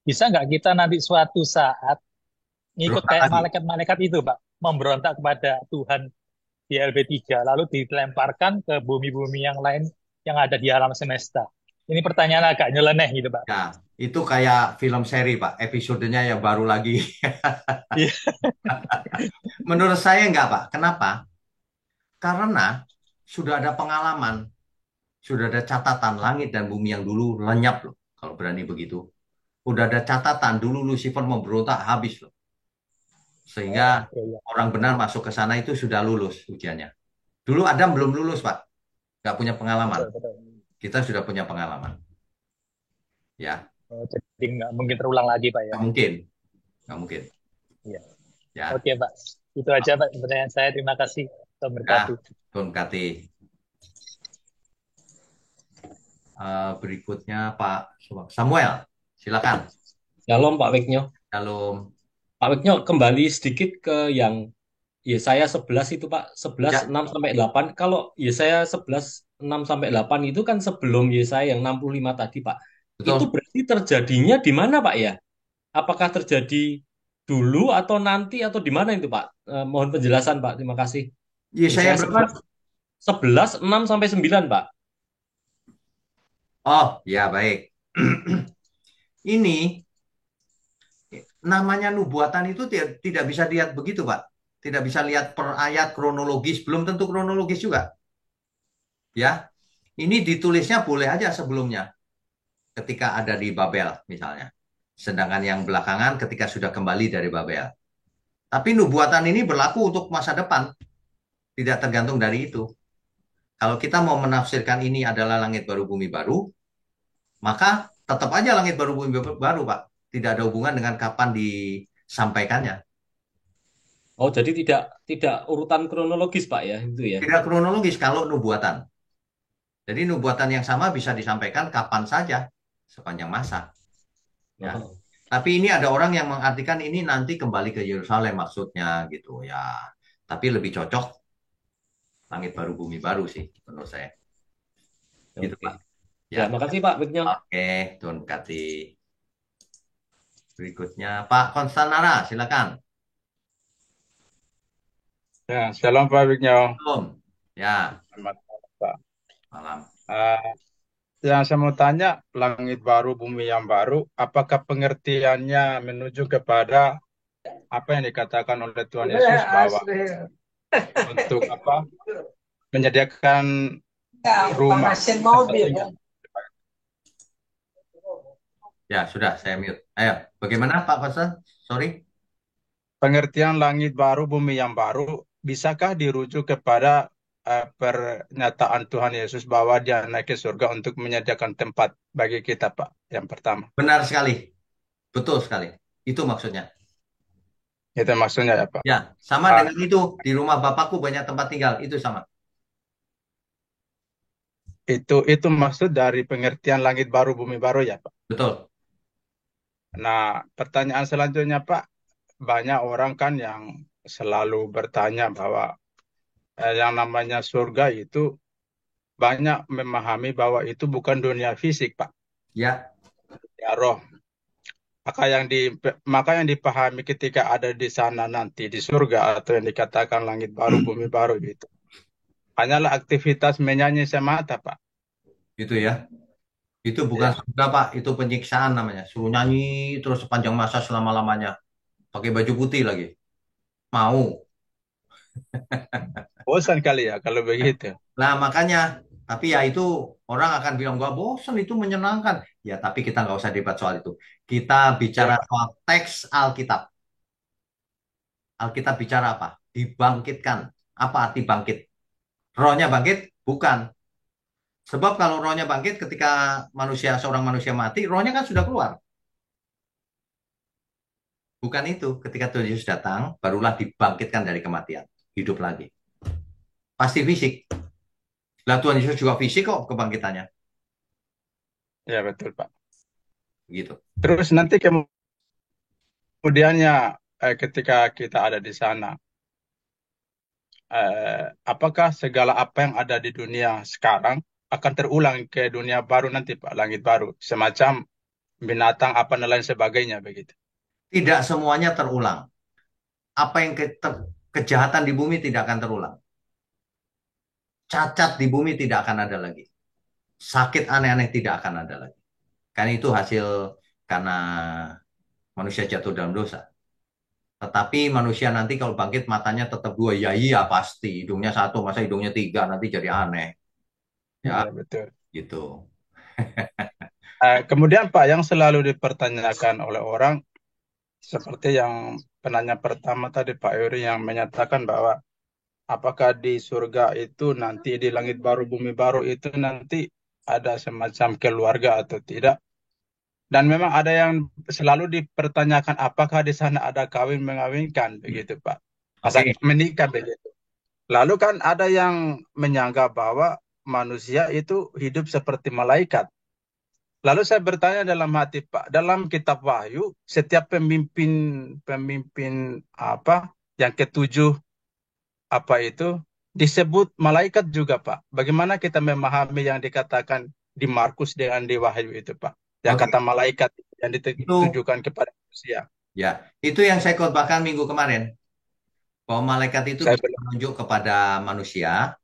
bisa nggak kita nanti suatu saat ngikut Berontak kayak lagi. malaikat-malaikat itu, Pak, memberontak kepada Tuhan di LB3, lalu dilemparkan ke bumi-bumi yang lain yang ada di alam semesta. Ini pertanyaan agak nyeleneh gitu, Pak. Ya, itu kayak film seri, Pak. Episodenya yang baru lagi. Iya, Menurut saya enggak, Pak. Kenapa? Karena sudah ada pengalaman, sudah ada catatan langit dan bumi yang dulu lenyap loh. Kalau berani begitu. Udah ada catatan dulu Lucifer memberontak habis loh. Sehingga oke, ya. orang benar masuk ke sana itu sudah lulus ujiannya. Dulu Adam belum lulus, Pak. Nggak punya pengalaman. Betul, betul. Kita sudah punya pengalaman. Ya, Oh, jadi nggak mungkin terulang lagi, Pak, ya. nggak mungkin. Nggak mungkin. Iya. Ya, Oke, Pak. Itu aja, Pak, pertanyaan saya. Terima kasih. Tuhan ya. berkati. Tuhan Kati. Berikutnya Pak Samuel. Silakan. Shalom Pak Wiknyo. Shalom. Pak Wiknyo kembali sedikit ke yang Yesaya 11 itu Pak, 11 Ya, 6 sampai 8. Kalau Yesaya 11 6 sampai 8 itu kan sebelum Yesaya yang 65 tadi Pak. Itu betul. berarti terjadinya di mana Pak ya? Apakah terjadi dulu atau nanti atau di mana itu Pak? Mohon penjelasan Pak. Terima kasih. Yesaya Yesaya berapa? 11 11 6 sampai 9 Pak. Oh, ya baik. Ini namanya nubuatan itu tidak bisa lihat begitu, Pak. Tidak bisa lihat per ayat kronologis, belum tentu kronologis juga. Ya, ini ditulisnya boleh aja sebelumnya, ketika ada di Babel misalnya. Sedangkan yang belakangan ketika sudah kembali dari Babel. Tapi nubuatan ini berlaku untuk masa depan, tidak tergantung dari itu. Kalau kita mau menafsirkan ini adalah langit baru bumi baru, maka tetap aja langit baru bumi baru, Pak. Tidak ada hubungan dengan kapan disampaikannya. Oh, jadi tidak urutan kronologis Pak ya, itu ya. Tidak kronologis kalau nubuatan. Jadi nubuatan yang sama bisa disampaikan kapan saja sepanjang masa. Ya. Oh. Tapi ini ada orang yang mengartikan ini nanti kembali ke Yerusalem maksudnya gitu ya. Tapi lebih cocok langit baru bumi baru sih menurut saya. Gitu Oke. Pak. Ya. Ya, makasih Pak Wiknyo. Oke, Tuan Kati. Berikutnya Pak Konstanara, silakan. Ya, shalom Pak Wigno. Belum. Ya, Selamat malam, Pak. malam. Eh, yang saya mau tanya, langit baru, bumi yang baru, apakah pengertiannya menuju kepada apa yang dikatakan oleh Tuhan Yesus bahwa untuk apa menyediakan rumah tempat tinggal. Ya, sudah saya mute. Ayo, bagaimana Pak Konstan? Sorry. Pengertian langit baru, bumi yang baru, bisakah dirujuk kepada pernyataan Tuhan Yesus bahwa dia naik ke surga untuk menyediakan tempat bagi kita, Pak? Yang pertama. Benar sekali. Betul sekali. Itu maksudnya. Itu maksudnya ya, Pak. Ya, sama Ah, dengan itu. Di rumah Bapakku banyak tempat tinggal. Itu sama. itu maksud dari pengertian langit baru bumi baru ya Pak. Betul. Nah, pertanyaan selanjutnya Pak, banyak orang kan yang selalu bertanya bahwa yang namanya surga itu banyak memahami bahwa itu bukan dunia fisik Pak, Ya, ya roh. Maka yang dipahami ketika ada di sana nanti di surga atau yang dikatakan langit baru bumi baru itu hanyalah aktivitas menyanyi semata Pak. itu ya. Itu bukan Ya. surga, Pak. Itu penyiksaan namanya. Suruh nyanyi terus sepanjang masa selama-lamanya. Pakai baju putih lagi. Mau. Bosan kali ya kalau begitu. Nah, makanya, tapi ya itu orang akan bilang, gak bosan, itu menyenangkan. Ya, tapi kita nggak usah debat soal itu. Kita Ya, bicara soal teks Alkitab. Alkitab bicara apa? Dibangkitkan. Apa arti bangkit? Rohnya bangkit? Bukan. Sebab kalau rohnya bangkit ketika seorang manusia mati, rohnya kan sudah keluar. Bukan itu. Ketika Tuhan Yesus datang, barulah dibangkitkan dari kematian. Hidup lagi. Pasti fisik. Lah Tuhan Yesus juga fisik kok kebangkitannya. ya betul Pak. Gitu. Terus nanti kemudiannya ketika kita ada di sana, apakah segala apa yang ada di dunia sekarang akan terulang ke dunia baru nanti Pak, langit baru, semacam binatang apa dan lain sebagainya begitu. Tidak semuanya terulang. Apa yang kejahatan di bumi tidak akan terulang. Cacat di bumi tidak akan ada lagi. Sakit aneh-aneh tidak akan ada lagi. Kan itu hasil karena manusia jatuh dalam dosa. Tetapi manusia nanti kalau bangkit matanya tetap dua. Ya iya pasti. Hidungnya satu, masa hidungnya tiga. Nanti jadi aneh. Ya Ya betul. gitu. Kemudian Pak, yang selalu dipertanyakan oleh orang seperti yang penanya pertama tadi Pak Yuri yang menyatakan bahwa apakah di surga itu nanti di langit baru bumi baru itu nanti ada semacam keluarga atau tidak? Dan memang ada yang selalu dipertanyakan apakah di sana ada kawin mengawinkan begitu Pak. Masa Oke. menikah begitu. Lalu kan ada yang menyanggah bahwa manusia itu hidup seperti malaikat. Lalu saya bertanya dalam hati Pak, dalam kitab Wahyu setiap pemimpin apa yang ketujuh apa itu disebut malaikat juga Pak. Bagaimana kita memahami yang dikatakan di Markus dengan di Wahyu itu Pak? Yang Oke. kata malaikat yang Itu ditujukan kepada manusia. ya, itu yang saya khotbahkan minggu kemarin. Bahwa malaikat itu Saya bisa belum. menunjuk kepada manusia,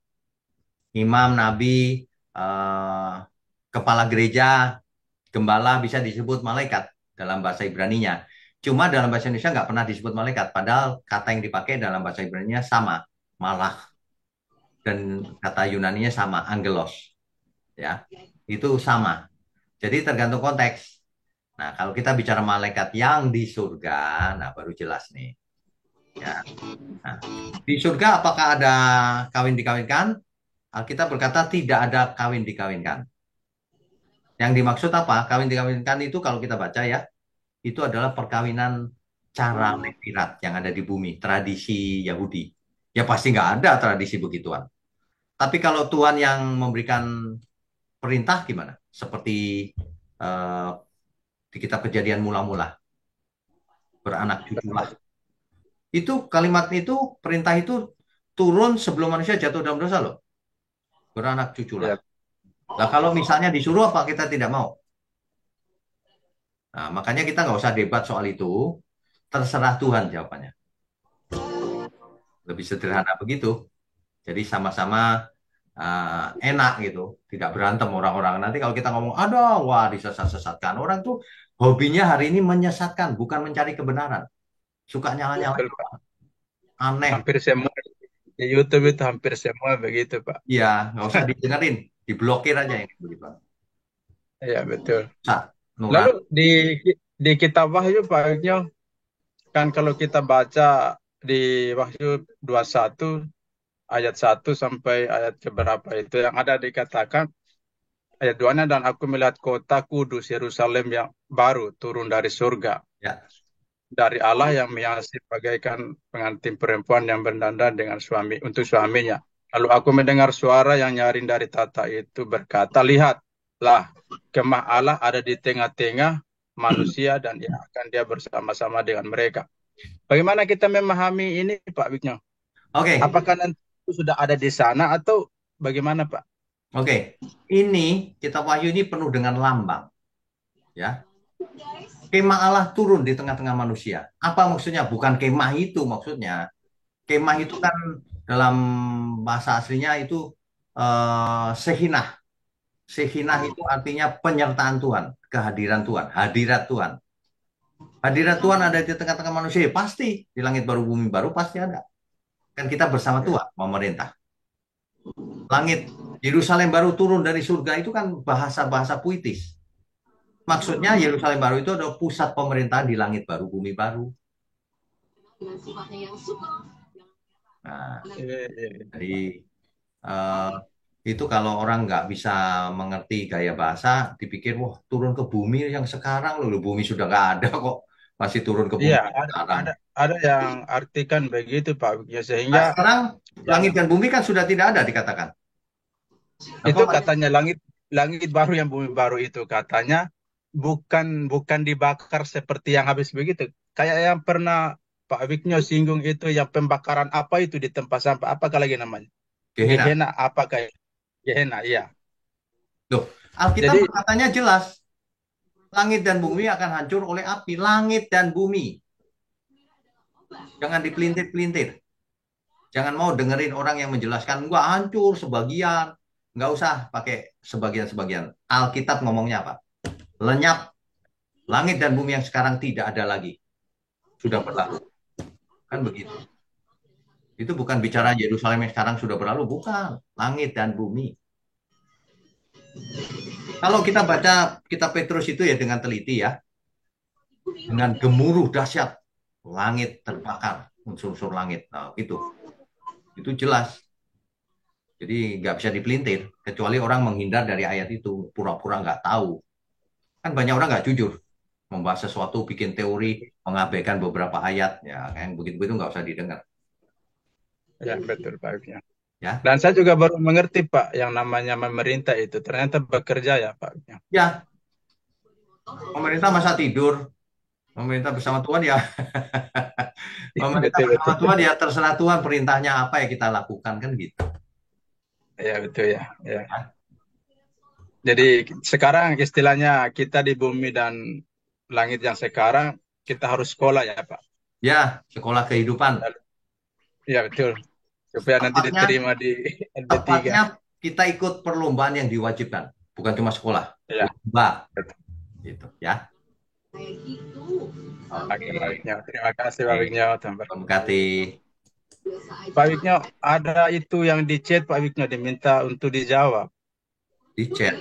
imam, nabi, eh, kepala gereja, gembala bisa disebut malaikat dalam bahasa Ibraninya. Cuma dalam bahasa Indonesia nggak pernah disebut malaikat, padahal kata yang dipakai dalam bahasa Ibraninya sama, malah, dan kata Yunaninya sama, angelos. Ya, itu sama. Jadi tergantung konteks. Nah, kalau kita bicara malaikat yang di surga, nah baru jelas nih. Ya. Nah, di surga apakah ada kawin dikawinkan? Alkitab berkata tidak ada kawin dikawinkan. Yang dimaksud apa? Kawin dikawinkan itu kalau kita baca ya, itu adalah perkawinan cara letirat yang ada di bumi, tradisi Yahudi. Ya pasti nggak ada tradisi begituan. Tapi kalau Tuhan yang memberikan perintah gimana? Seperti eh, di kitab Kejadian mula-mula, beranak cuculah. Itu kalimat itu, perintah itu turun sebelum manusia jatuh dalam dosa loh. Beranak cuculah. Ya, Nah kalau misalnya disuruh apa kita tidak mau? Nah makanya kita nggak usah debat soal itu. Terserah Tuhan jawabannya. Lebih sederhana begitu. Jadi sama-sama enak gitu, tidak berantem orang-orang. Nanti kalau kita ngomong, ada, wah disesat-sesatkan. Orang tuh hobinya hari ini menyesatkan, bukan mencari kebenaran. Suka betul nyala-nyalain Pak. orang. Aneh. Hampir semua di YouTube itu hampir semua begitu Pak. Iya, nggak usah didengerin, diblokir aja yang begitu. Ya betul. Bisa, Lalu nular. di kitab Wahyu Pak Yogyo, kan kalau kita baca di Wahyu 21 ayat 1 sampai ayat keberapa itu yang ada dikatakan ayat 2-nya dan aku melihat kota kudus Yerusalem yang baru turun dari surga Ya, dari Allah yang mengasihi bagaikan pengantin perempuan yang berdandan dengan suami untuk suaminya. Lalu aku mendengar suara yang nyaring dari tata itu berkata, lihatlah kemah Allah ada di tengah-tengah manusia dan dia bersama-sama dengan mereka. Bagaimana kita memahami ini Pak Wigno? oke, Apakah nanti itu sudah ada di sana atau bagaimana Pak? oke. Ini kitab Wahyu ini penuh dengan lambang, ya. Kemah Allah turun di tengah-tengah manusia. Apa maksudnya? Bukan kemah itu maksudnya. Kemah itu kan dalam bahasa aslinya itu sehinah. Sehinah itu artinya penyertaan Tuhan, kehadiran Tuhan, hadirat Tuhan. Hadirat Tuhan ada di tengah-tengah manusia, ya pasti di langit baru bumi baru pasti ada. Kan kita bersama Ya. Tuhan memerintah. Langit Yerusalem baru turun dari surga itu kan bahasa-bahasa puitis. Maksudnya Yerusalem baru itu adalah pusat pemerintahan di langit baru bumi baru. Nah, Iya, iya, iya. jadi eh, itu kalau orang nggak bisa mengerti gaya bahasa, dipikir wah turun ke bumi yang sekarang loh, bumi sudah nggak ada kok, masih turun ke Iya, bumi yang sekarang. ada yang artikan begitu Pak Wikya, Nah, sehingga sekarang yang langit dan bumi kan sudah tidak ada dikatakan. Apa itu Mas? katanya langit baru yang bumi baru itu katanya bukan dibakar seperti yang habis begitu. Kayak yang pernah Pak Wiknya singgung itu yang pembakaran apa itu di tempat sampah, apakah lagi namanya? Gehenna. Gehenna apa kayak Gehenna, iya. Loh, Alkitab Jadi katanya jelas, langit dan bumi akan hancur oleh api. Langit dan bumi. Jangan dipelintir-pelintir. Jangan mau dengerin orang yang menjelaskan, nggak hancur sebagian. Nggak usah pakai sebagian-sebagian. Alkitab ngomongnya apa? Lenyap. Langit dan bumi yang sekarang tidak ada lagi. Sudah berlalu. Kan begitu. Itu bukan bicara Yerusalem yang sekarang sudah berlalu. Bukan. Langit dan bumi. Kalau kita baca kitab Petrus itu ya dengan teliti ya. Dengan gemuruh dahsyat. Langit terbakar. Unsur-unsur langit. Nah, itu jelas. Jadi nggak bisa dipelintir. Kecuali orang menghindar dari ayat itu. Pura-pura nggak tahu. Kan banyak orang nggak jujur. Membahas sesuatu, bikin teori, mengabaikan beberapa ayat. Ya, yang begitu-begitu nggak usah didengar. ya betul Pak Wiknya. Ya, Dan saya juga baru mengerti Pak yang namanya pemerintah itu ternyata bekerja ya Pak Wiknya. ya. Pemerintah masa tidur. Pemerintah bersama Tuhan ya. Pemerintah Betul bersama betul. Tuhan ya terserah Tuhan perintahnya apa ya kita lakukan kan gitu. Ya betul ya. Ya. Ya, Jadi sekarang istilahnya kita di bumi dan langit yang sekarang kita harus sekolah ya Pak. ya sekolah kehidupan. Ya betul. Supaya nanti Tepatnya, diterima di LB3. tepatnya kita ikut perlombaan yang diwajibkan, bukan cuma sekolah. Ya. Lomba, Betul. gitu ya. Oke, Pak Oke, Wiknya. Terima kasih Pak Wiknya. memberkati. Pak Wiknya ada itu yang di chat Pak Wiknya diminta untuk dijawab. Di chat.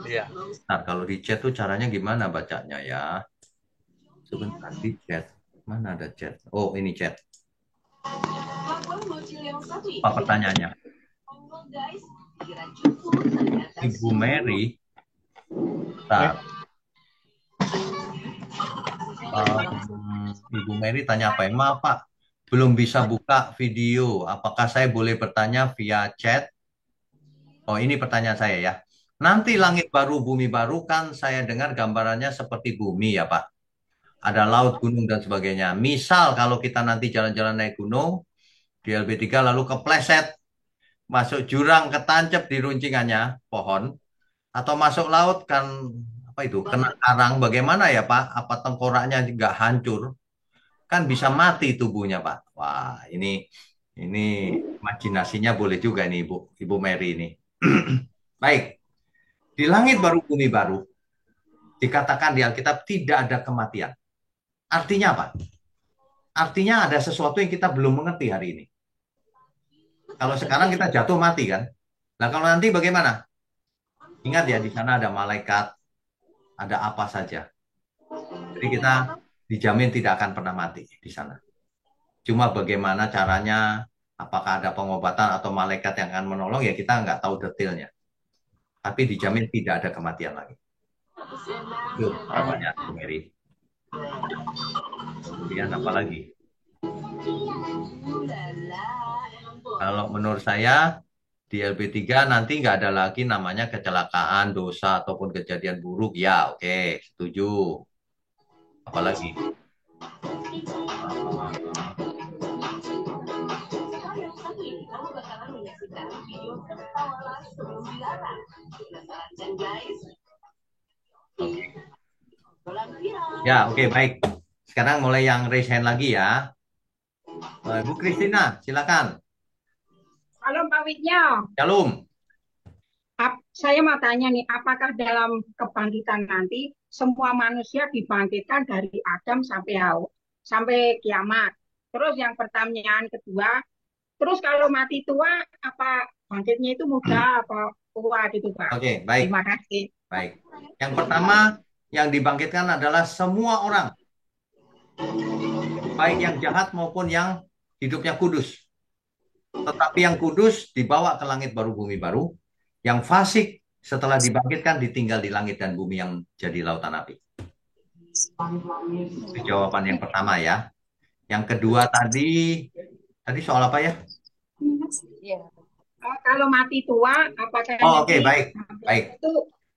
Iya. Nah, kalau di chat tuh caranya gimana bacanya ya? Sebentar di chat. Mana ada chat? Oh, ini chat. Apa pertanyaannya? Ibu Mary. Nah, Ibu Mary tanya apa? Maaf Pak, belum bisa buka video. Apakah saya boleh bertanya via chat? Oh, ini pertanyaan saya ya. Nanti langit baru, bumi baru kan saya dengar gambarannya seperti bumi ya Pak. Ada laut, gunung, dan sebagainya. Misal kalau kita nanti jalan-jalan naik gunung, di LB3 lalu kepleset, masuk jurang, ketancep di runcingannya, pohon, atau masuk laut kan, apa itu, kena karang, bagaimana ya Pak? Apa tengkoraknya nggak hancur? Kan bisa mati tubuhnya Pak. Wah, ini imajinasinya boleh juga nih Ibu Mary ini. Baik, di langit baru bumi baru dikatakan di Alkitab tidak ada kematian. Artinya apa? Artinya ada sesuatu yang kita belum mengerti hari ini. Kalau sekarang kita jatuh mati kan? Nah, kalau nanti bagaimana? Ingat ya, di sana ada malaikat, ada apa saja. Jadi kita dijamin tidak akan pernah mati di sana. Cuma bagaimana caranya, apakah ada pengobatan atau malaikat yang akan menolong, ya kita nggak tahu detailnya. Tapi dijamin tidak ada kematian lagi. Itu jawabannya, Bu Mary. Kemudian apa lagi? Kalau menurut saya, di LB3 nanti nggak ada lagi namanya kecelakaan, dosa, ataupun kejadian buruk. Ya, oke, setuju. Apalagi? Ya, oke, baik. Sekarang mulai yang raise hand lagi ya. Bu Kristina, silakan. Halo Pak Witnya. Shalom. Saya mau tanya nih, apakah dalam kebangkitan nanti semua manusia dibangkitkan dari Adam sampai Hawa, sampai kiamat? Terus yang pertanyaan kedua, terus kalau mati tua, apa bangkitnya itu muda apa tua gitu, Pak? Oke, baik, Terima kasih. baik. Yang pertama, yang dibangkitkan adalah semua orang, baik yang jahat maupun yang hidupnya kudus. Tetapi yang kudus dibawa ke langit baru, bumi baru. Yang fasik setelah dibangkitkan ditinggal di langit dan bumi yang jadi lautan api. Itu jawaban yang pertama ya. Yang kedua tadi soal apa ya? Kalau mati tua, apakah Oh, oke, nanti baik, baik. itu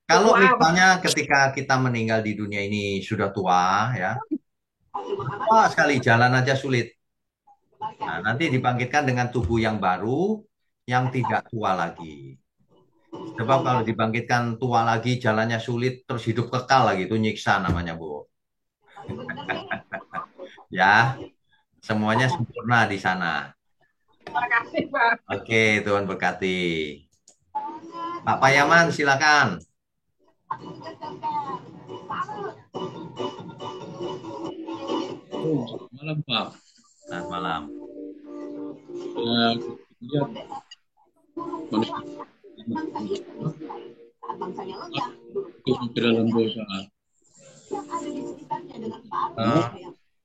Kalau tua? misalnya ketika kita meninggal di dunia ini sudah tua ya, tua sekali jalan aja sulit. Nah, nanti dibangkitkan dengan tubuh yang baru yang tidak tua lagi. Sebab kalau dibangkitkan tua lagi jalannya sulit terus hidup kekal lagi itu nyiksa namanya, Bu. Ya, semuanya sempurna di sana. Terima kasih, Pak. Oke, Tuhan berkati. Pak Payaman, silakan. Malam Pak. Selamat malam. Lihat manusia itu ke dalam dosa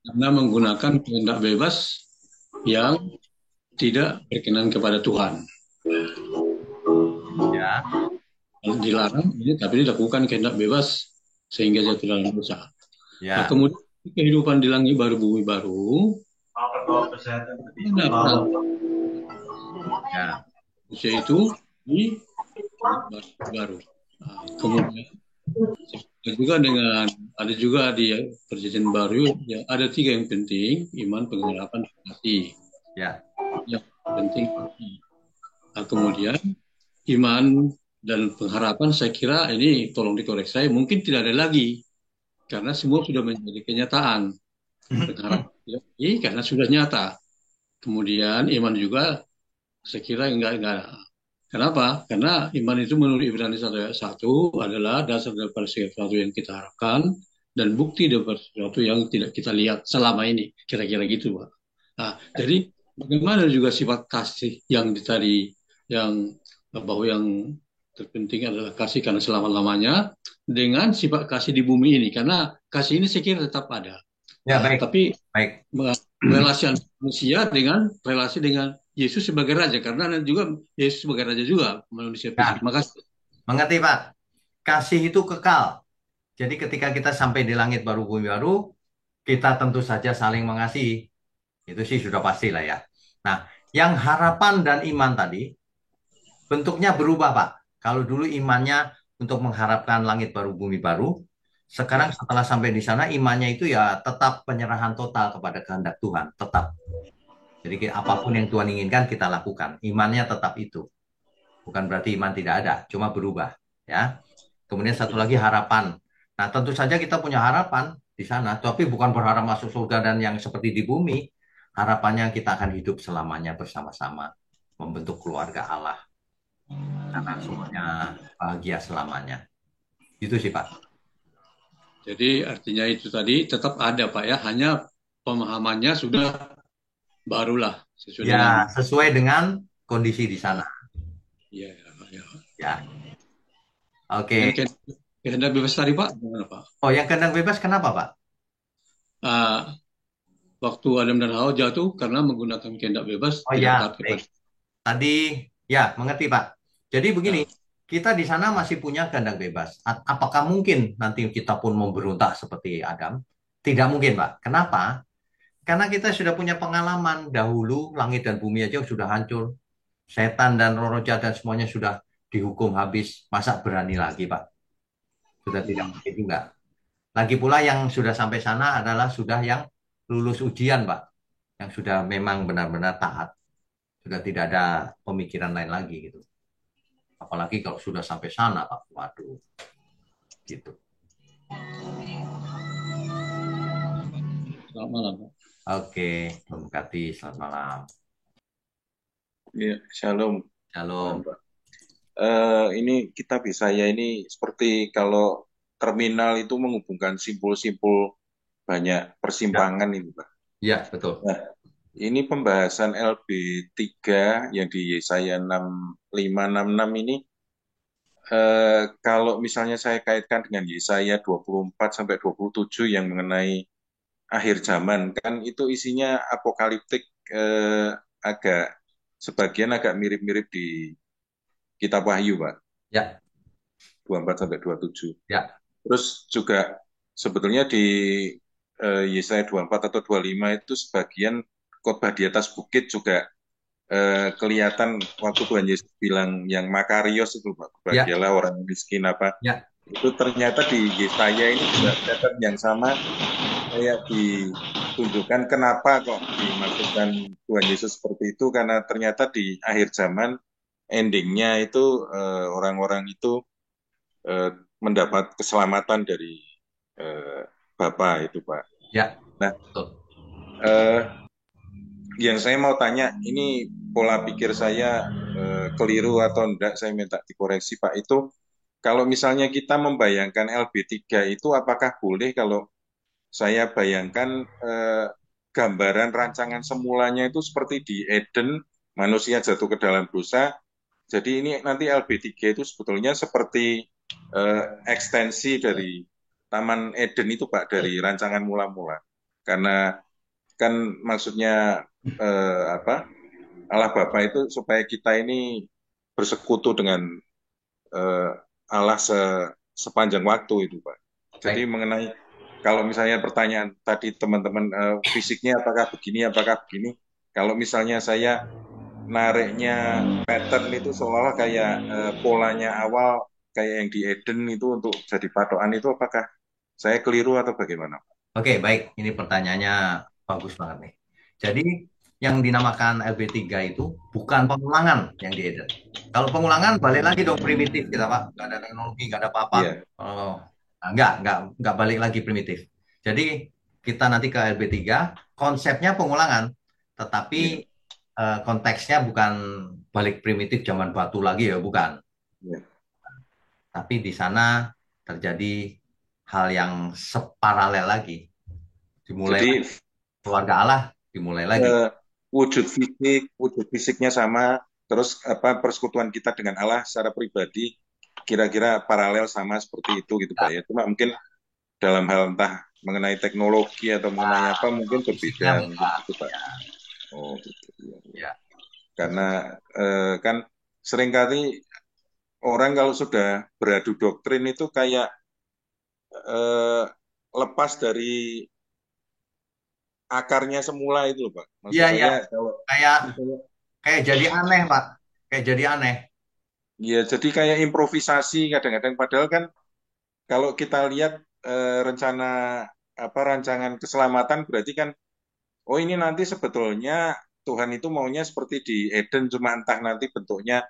karena menggunakan kehendak bebas yang tidak berkenan kepada Tuhan. Ya, Dilarang, tapi dilakukan kehendak bebas sehingga jatuh dalam dosa. Nah, ya, kemudian kehidupan di langit baru bumi baru, ya, manusia itu di baru. Nah, kemudian ada juga di perjanjian baru ya, ada 3 yang penting: iman, pengharapan, dan kasih. ya, Yang penting kasih. Nah, kemudian iman dan pengharapan saya kira ini tolong dikoreksi saya mungkin tidak ada lagi karena semua sudah menjadi kenyataan. Pengharapan tidak lagi karena sudah nyata. Kemudian iman juga saya kira enggak ada. Kenapa? Karena iman itu menurut Ibrani 1 ayat 1 adalah dasar daripada sesuatu yang kita harapkan dan bukti daripada sesuatu yang tidak kita lihat selama ini. Kira-kira gitu, Pak. Nah, jadi bagaimana juga sifat kasih yang tadi, yang bahwa yang terpenting adalah kasih karena selama-lamanya dengan sifat kasih di bumi ini. Karena kasih ini saya kira tetap ada. ya, Nah, baik, tapi baik. relasi manusia dengan relasi dengan Yesus sebagai raja karena juga Yesus sebagai raja juga manusia fisik. Ya, Makasih. mengerti, Pak? Kasih itu kekal. Jadi ketika kita sampai di langit baru bumi baru, kita tentu saja saling mengasihi. Itu sih sudah pasti lah ya. Nah, yang harapan dan iman tadi bentuknya berubah, Pak. Kalau dulu imannya untuk mengharapkan langit baru, bumi baru, sekarang setelah sampai di sana imannya itu ya tetap penyerahan total kepada kehendak Tuhan, tetap. Jadi apapun yang Tuhan inginkan kita lakukan. Imannya tetap itu. Bukan berarti iman tidak ada, cuma berubah, ya. Kemudian satu lagi harapan. Nah, tentu saja kita punya harapan di sana, tapi bukan berharap masuk surga dan yang seperti di bumi. Harapannya kita akan hidup selamanya bersama-sama, membentuk keluarga Allah. Karena semuanya bahagia selamanya. Itu sih, Pak. Jadi artinya itu tadi tetap ada Pak ya, hanya pemahamannya sudah barulah sesuai dengan Ya, sesuai dengan kondisi di sana. ya. Ya. Dan Oke. kehendak bebas tadi Pak, gimana Pak? Oh, yang kehendak bebas kenapa, Pak? Waktu Adam dan Hawa jatuh karena menggunakan kehendak bebas Oh tidak ya, taat kepada. baik. Tadi ya, mengerti, Pak. Jadi begini, Nah, kita di sana masih punya kehendak bebas. Apakah mungkin nanti kita pun memberontak seperti Adam? Tidak mungkin, Pak. Kenapa? Karena kita sudah punya pengalaman dahulu, langit dan bumi aja sudah hancur. Setan dan roh jahat dan semuanya sudah dihukum habis. Masa berani lagi, Pak? Sudah tidak mungkin juga. Lagi pula yang sudah sampai sana adalah sudah yang lulus ujian, Pak. Yang sudah memang benar-benar taat. Sudah tidak ada pemikiran lain lagi gitu. Apalagi kalau sudah sampai sana, Pak. Waduh. Gitu. selamat malam Pak. Oke, Om Kati, selamat malam. Ya, shalom. Shalom. ini kitab Yesaya ini seperti kalau terminal itu menghubungkan simpul-simpul banyak Ya, persimpangan itu, Pak. ya betul. Nah, ini pembahasan LB3 yang di Yesaya 6566 ini, kalau misalnya saya kaitkan dengan Yesaya 24 sampai 27 yang mengenai akhir zaman, kan itu isinya apokaliptik, agak sebagian agak mirip-mirip di Kitab Wahyu, Pak, Ya, 24 sampai 27. ya, Terus juga sebetulnya di Yesaya 24 atau 25 itu sebagian khotbah di atas bukit juga kelihatan waktu Tuhan Yesus bilang yang Makarios itu, Pak, ya, berbahagialah orang miskin apa. ya. Itu ternyata di Yesaya ini juga pattern yang sama, kayak ditunjukkan kenapa kok dimaksudkan Tuhan Yesus seperti itu, karena ternyata di akhir zaman endingnya itu orang-orang itu eh, mendapat keselamatan dari eh, Bapa itu, Pak. Ya, Nah, betul. eh, yang saya mau tanya, ini pola pikir saya keliru atau enggak, saya minta dikoreksi, Pak. Itu kalau misalnya kita membayangkan LB3 itu, apakah boleh kalau saya bayangkan gambaran rancangan semulanya itu seperti di Eden, manusia jatuh ke dalam dosa. Jadi ini nanti LB3 itu sebetulnya seperti ekstensi dari Taman Eden itu, Pak, dari rancangan mula-mula. Karena kan maksudnya apa, Allah Bapa itu supaya kita ini bersekutu dengan eh, Allah sepanjang waktu itu, Pak. Jadi Baik. mengenai kalau misalnya pertanyaan tadi teman-teman, fisiknya apakah begini, kalau misalnya saya nariknya pattern itu seolah-olah kayak polanya awal kayak yang di Eden itu untuk jadi patokan, itu apakah saya keliru atau bagaimana? Oke, baik. Ini pertanyaannya bagus banget nih. Jadi, yang dinamakan LB3 itu bukan pengulangan yang di Eden. Kalau pengulangan balik lagi dong primitif kita, Pak. Nggak ada teknologi, nggak ada apa-apa. Iya, Oh, nah, nggak balik lagi primitif. Jadi, kita nanti ke LB3, konsepnya pengulangan, tetapi iya, konteksnya bukan balik primitif zaman batu lagi ya, bukan. iya. Tapi di sana terjadi hal yang separalel lagi. Dimulai Jadi keluarga Allah, dimulai lagi. eh, wujud fisiknya sama, terus apa persekutuan kita dengan Allah secara pribadi kira-kira paralel sama seperti itu gitu, Pak, Ya, ya. Cuma mungkin dalam hal entah mengenai teknologi atau mengenai apa mungkin fisiknya berbeda beda. mungkin gitu, Pak. Ya, Oh gitu, iya, iya. ya. Karena kan seringkali orang kalau sudah beradu doktrin itu kayak eh, lepas dari akarnya semula itu loh, Pak. Iya, Maksud iya. saya kalau Kayak misalnya, kayak jadi aneh, Pak. Kayak jadi aneh. ya jadi kayak improvisasi kadang-kadang, padahal kan kalau kita lihat rencana apa rancangan keselamatan berarti kan, oh ini nanti sebetulnya Tuhan itu maunya seperti di Eden, cuma entah nanti bentuknya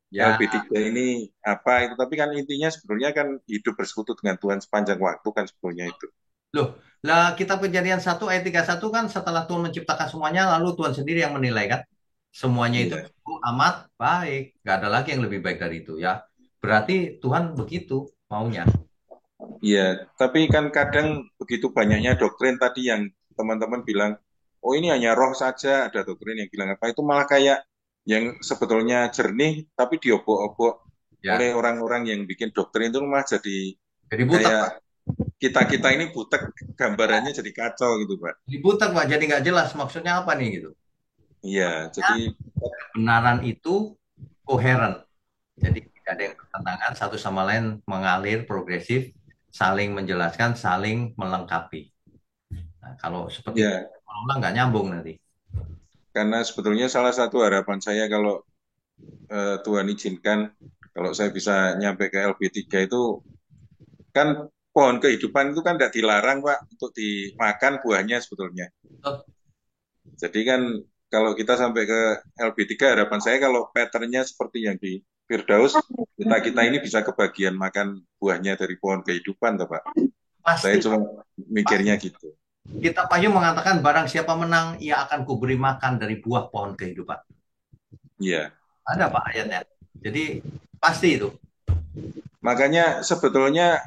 Ya, LB3 ini apa itu, tapi kan intinya sebetulnya kan hidup bersekutu dengan Tuhan sepanjang waktu kan sebetulnya itu. loh. Lah kitab Kejadian 1 ayat 31 kan setelah Tuhan menciptakan semuanya, lalu Tuhan sendiri yang menilai kan. Semuanya itu Iya. amat baik. Gak ada lagi yang lebih baik dari itu ya. Berarti Tuhan begitu maunya. Iya, tapi kan kadang begitu banyaknya doktrin tadi yang teman-teman bilang, oh ini hanya roh saja, ada doktrin yang bilang apa, itu malah kayak yang sebetulnya jernih, tapi diobok-obok oleh Ya, orang-orang yang bikin doktrin itu malah jadi jadi butek, kayak Pak. kita-kita ini butek, gambarannya jadi kacau gitu, Pak. Jadi butek, Pak. Jadi nggak jelas maksudnya apa nih gitu. Iya, jadi Kebenaran itu koheren. Jadi tidak ada yang bertentangan, satu sama lain mengalir progresif, saling menjelaskan, saling melengkapi. Nah, kalau seperti itu, ya ulang nggak nyambung nanti. karena sebetulnya salah satu harapan saya kalau Tuhan izinkan, kalau saya bisa nyampe ke LB3 itu, kan pohon kehidupan itu kan tidak dilarang, Pak, untuk dimakan buahnya sebetulnya. Oh, Jadi kan kalau kita sampai ke LB3, harapan saya kalau patternnya seperti yang di Firdaus, kita ini bisa kebagian makan buahnya dari pohon kehidupan, toh, Pak. Saya pasti, cuma mikirnya pasti. gitu. Kitab Wahyu mengatakan barang siapa menang, ia akan kuberi makan dari buah pohon kehidupan. Iya, Ada Pak ayatnya. Jadi Pasti itu. Makanya sebetulnya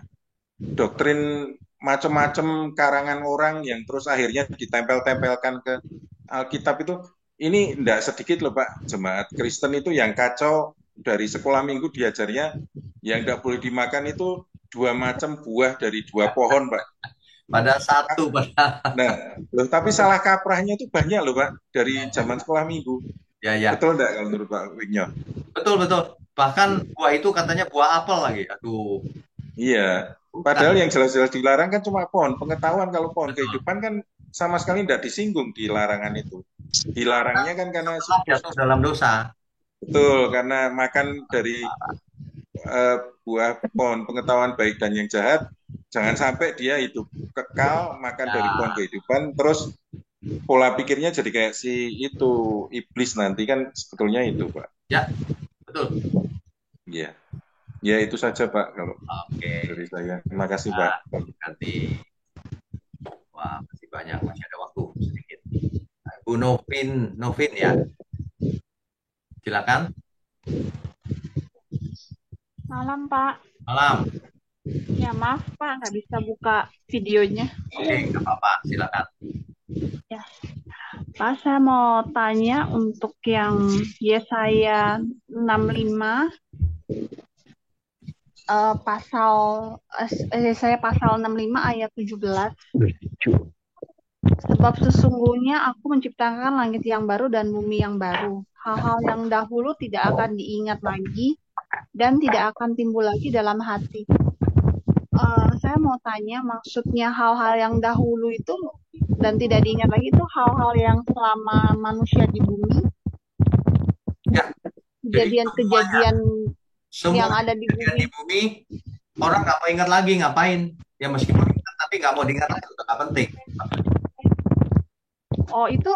doktrin macam-macam karangan orang yang terus akhirnya ditempel-tempelkan ke Alkitab itu, ini tidak sedikit loh Pak. Jemaat Kristen itu yang kacau dari sekolah minggu diajarnya yang tidak boleh dimakan itu 2 macam buah dari 2 pohon Pak. Pada satu, pada Nah, loh, tapi salah kaprahnya itu banyak loh Pak dari zaman sekolah minggu. ya ya Betul enggak kalau menurut Pak Wigno? betul betul. Bahkan buah itu katanya buah apel lagi. Aduh, Iya. bukan. Padahal yang jelas-jelas dilarang kan cuma pohon pengetahuan. Kalau pohon Betul. kehidupan kan sama sekali tidak disinggung di larangan itu. Dilarangnya kan karena Tetap jatuh dalam dosa. betul karena makan dari buah pohon pengetahuan baik dan yang jahat. Jangan sampai dia hidup kekal makan dari pohon Ya, kehidupan terus pola pikirnya jadi kayak si itu iblis nanti kan sebetulnya itu Pak. ya betul. Iya. Ya itu saja Pak kalau Oke. dari saya. Terima kasih Nah, Pak. nanti wah masih banyak, masih ada waktu sedikit. Bu Novin, Novin ya, silakan. Malam, Pak. Malam. Ya, maaf, Pak, nggak bisa buka videonya. Oke, nggak apa-apa, silakan. Ya, Pak, saya mau tanya untuk yang Yesaya 65, Yesaya pasal 65 ayat 17. Sebab sesungguhnya aku menciptakan langit yang baru dan bumi yang baru. Hal-hal yang dahulu tidak akan diingat lagi dan tidak akan timbul lagi dalam hati. Saya mau tanya, maksudnya hal-hal yang dahulu itu dan tidak diingat lagi itu hal-hal yang selama manusia di bumi, Ya, jadi kejadian-kejadian semua yang ada di kejadian bumi. di bumi, orang nggak mau ingat lagi, ngapain? Ya meskipun ingat, tapi nggak mau diingat lagi, udah nggak penting. Oh, itu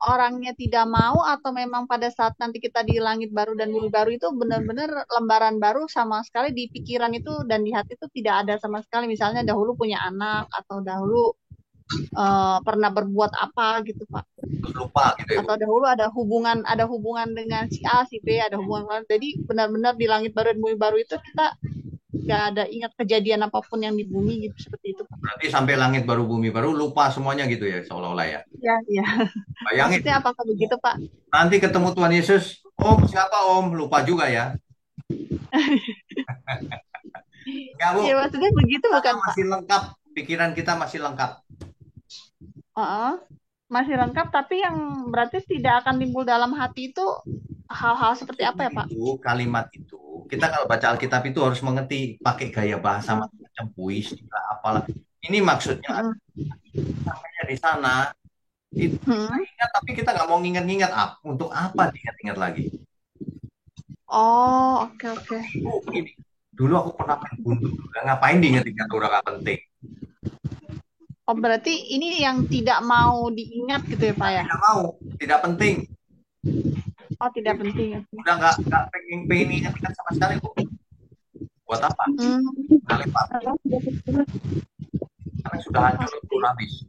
orangnya tidak mau atau memang pada saat nanti kita di langit baru dan bumi baru itu benar-benar lembaran baru sama sekali di pikiran itu dan di hati itu tidak ada sama sekali. Misalnya dahulu punya anak atau dahulu pernah berbuat apa gitu Pak. Terus lupa gitu ya, Bu. Atau dahulu ada hubungan dengan si A, si B, ada hubungan. Jadi benar-benar di langit baru dan bumi baru itu kita nggak ada ingat kejadian apapun yang di bumi gitu, seperti itu Pak. Berarti sampai langit baru bumi baru lupa semuanya gitu ya, seolah-olah ya. Ya, ya. Bayangin, Maksudnya apakah begitu Pak? nanti ketemu Tuhan Yesus, Om siapa Om? Lupa juga ya. Enggak, Bu. Ya maksudnya begitu Kita bukan Pak? masih lengkap, pikiran kita masih lengkap. Masih lengkap, tapi yang berarti tidak akan timbul dalam hati itu hal-hal seperti apa ya Pak? Itu kalimat itu, kita kalau baca Alkitab itu harus mengerti, pakai gaya bahasa macam puisi, apalah. Ini maksudnya sampainya di sana, itu kita ingat, tapi kita nggak mau ngingat-ngingat. Untuk apa diingat-ingat lagi? Oh, oke. Ini dulu aku pernah main gundu, ngapain diingat-ingat, udah nggak penting. Oh, berarti ini yang tidak mau diingat gitu ya Pak ya? Tidak mau, tidak penting. Oh, tidak penting ya. Udah nggak pengen ingat-ingat sama sekali, Bu. Buat apa? Kalimat karena sudah hancur pun habis.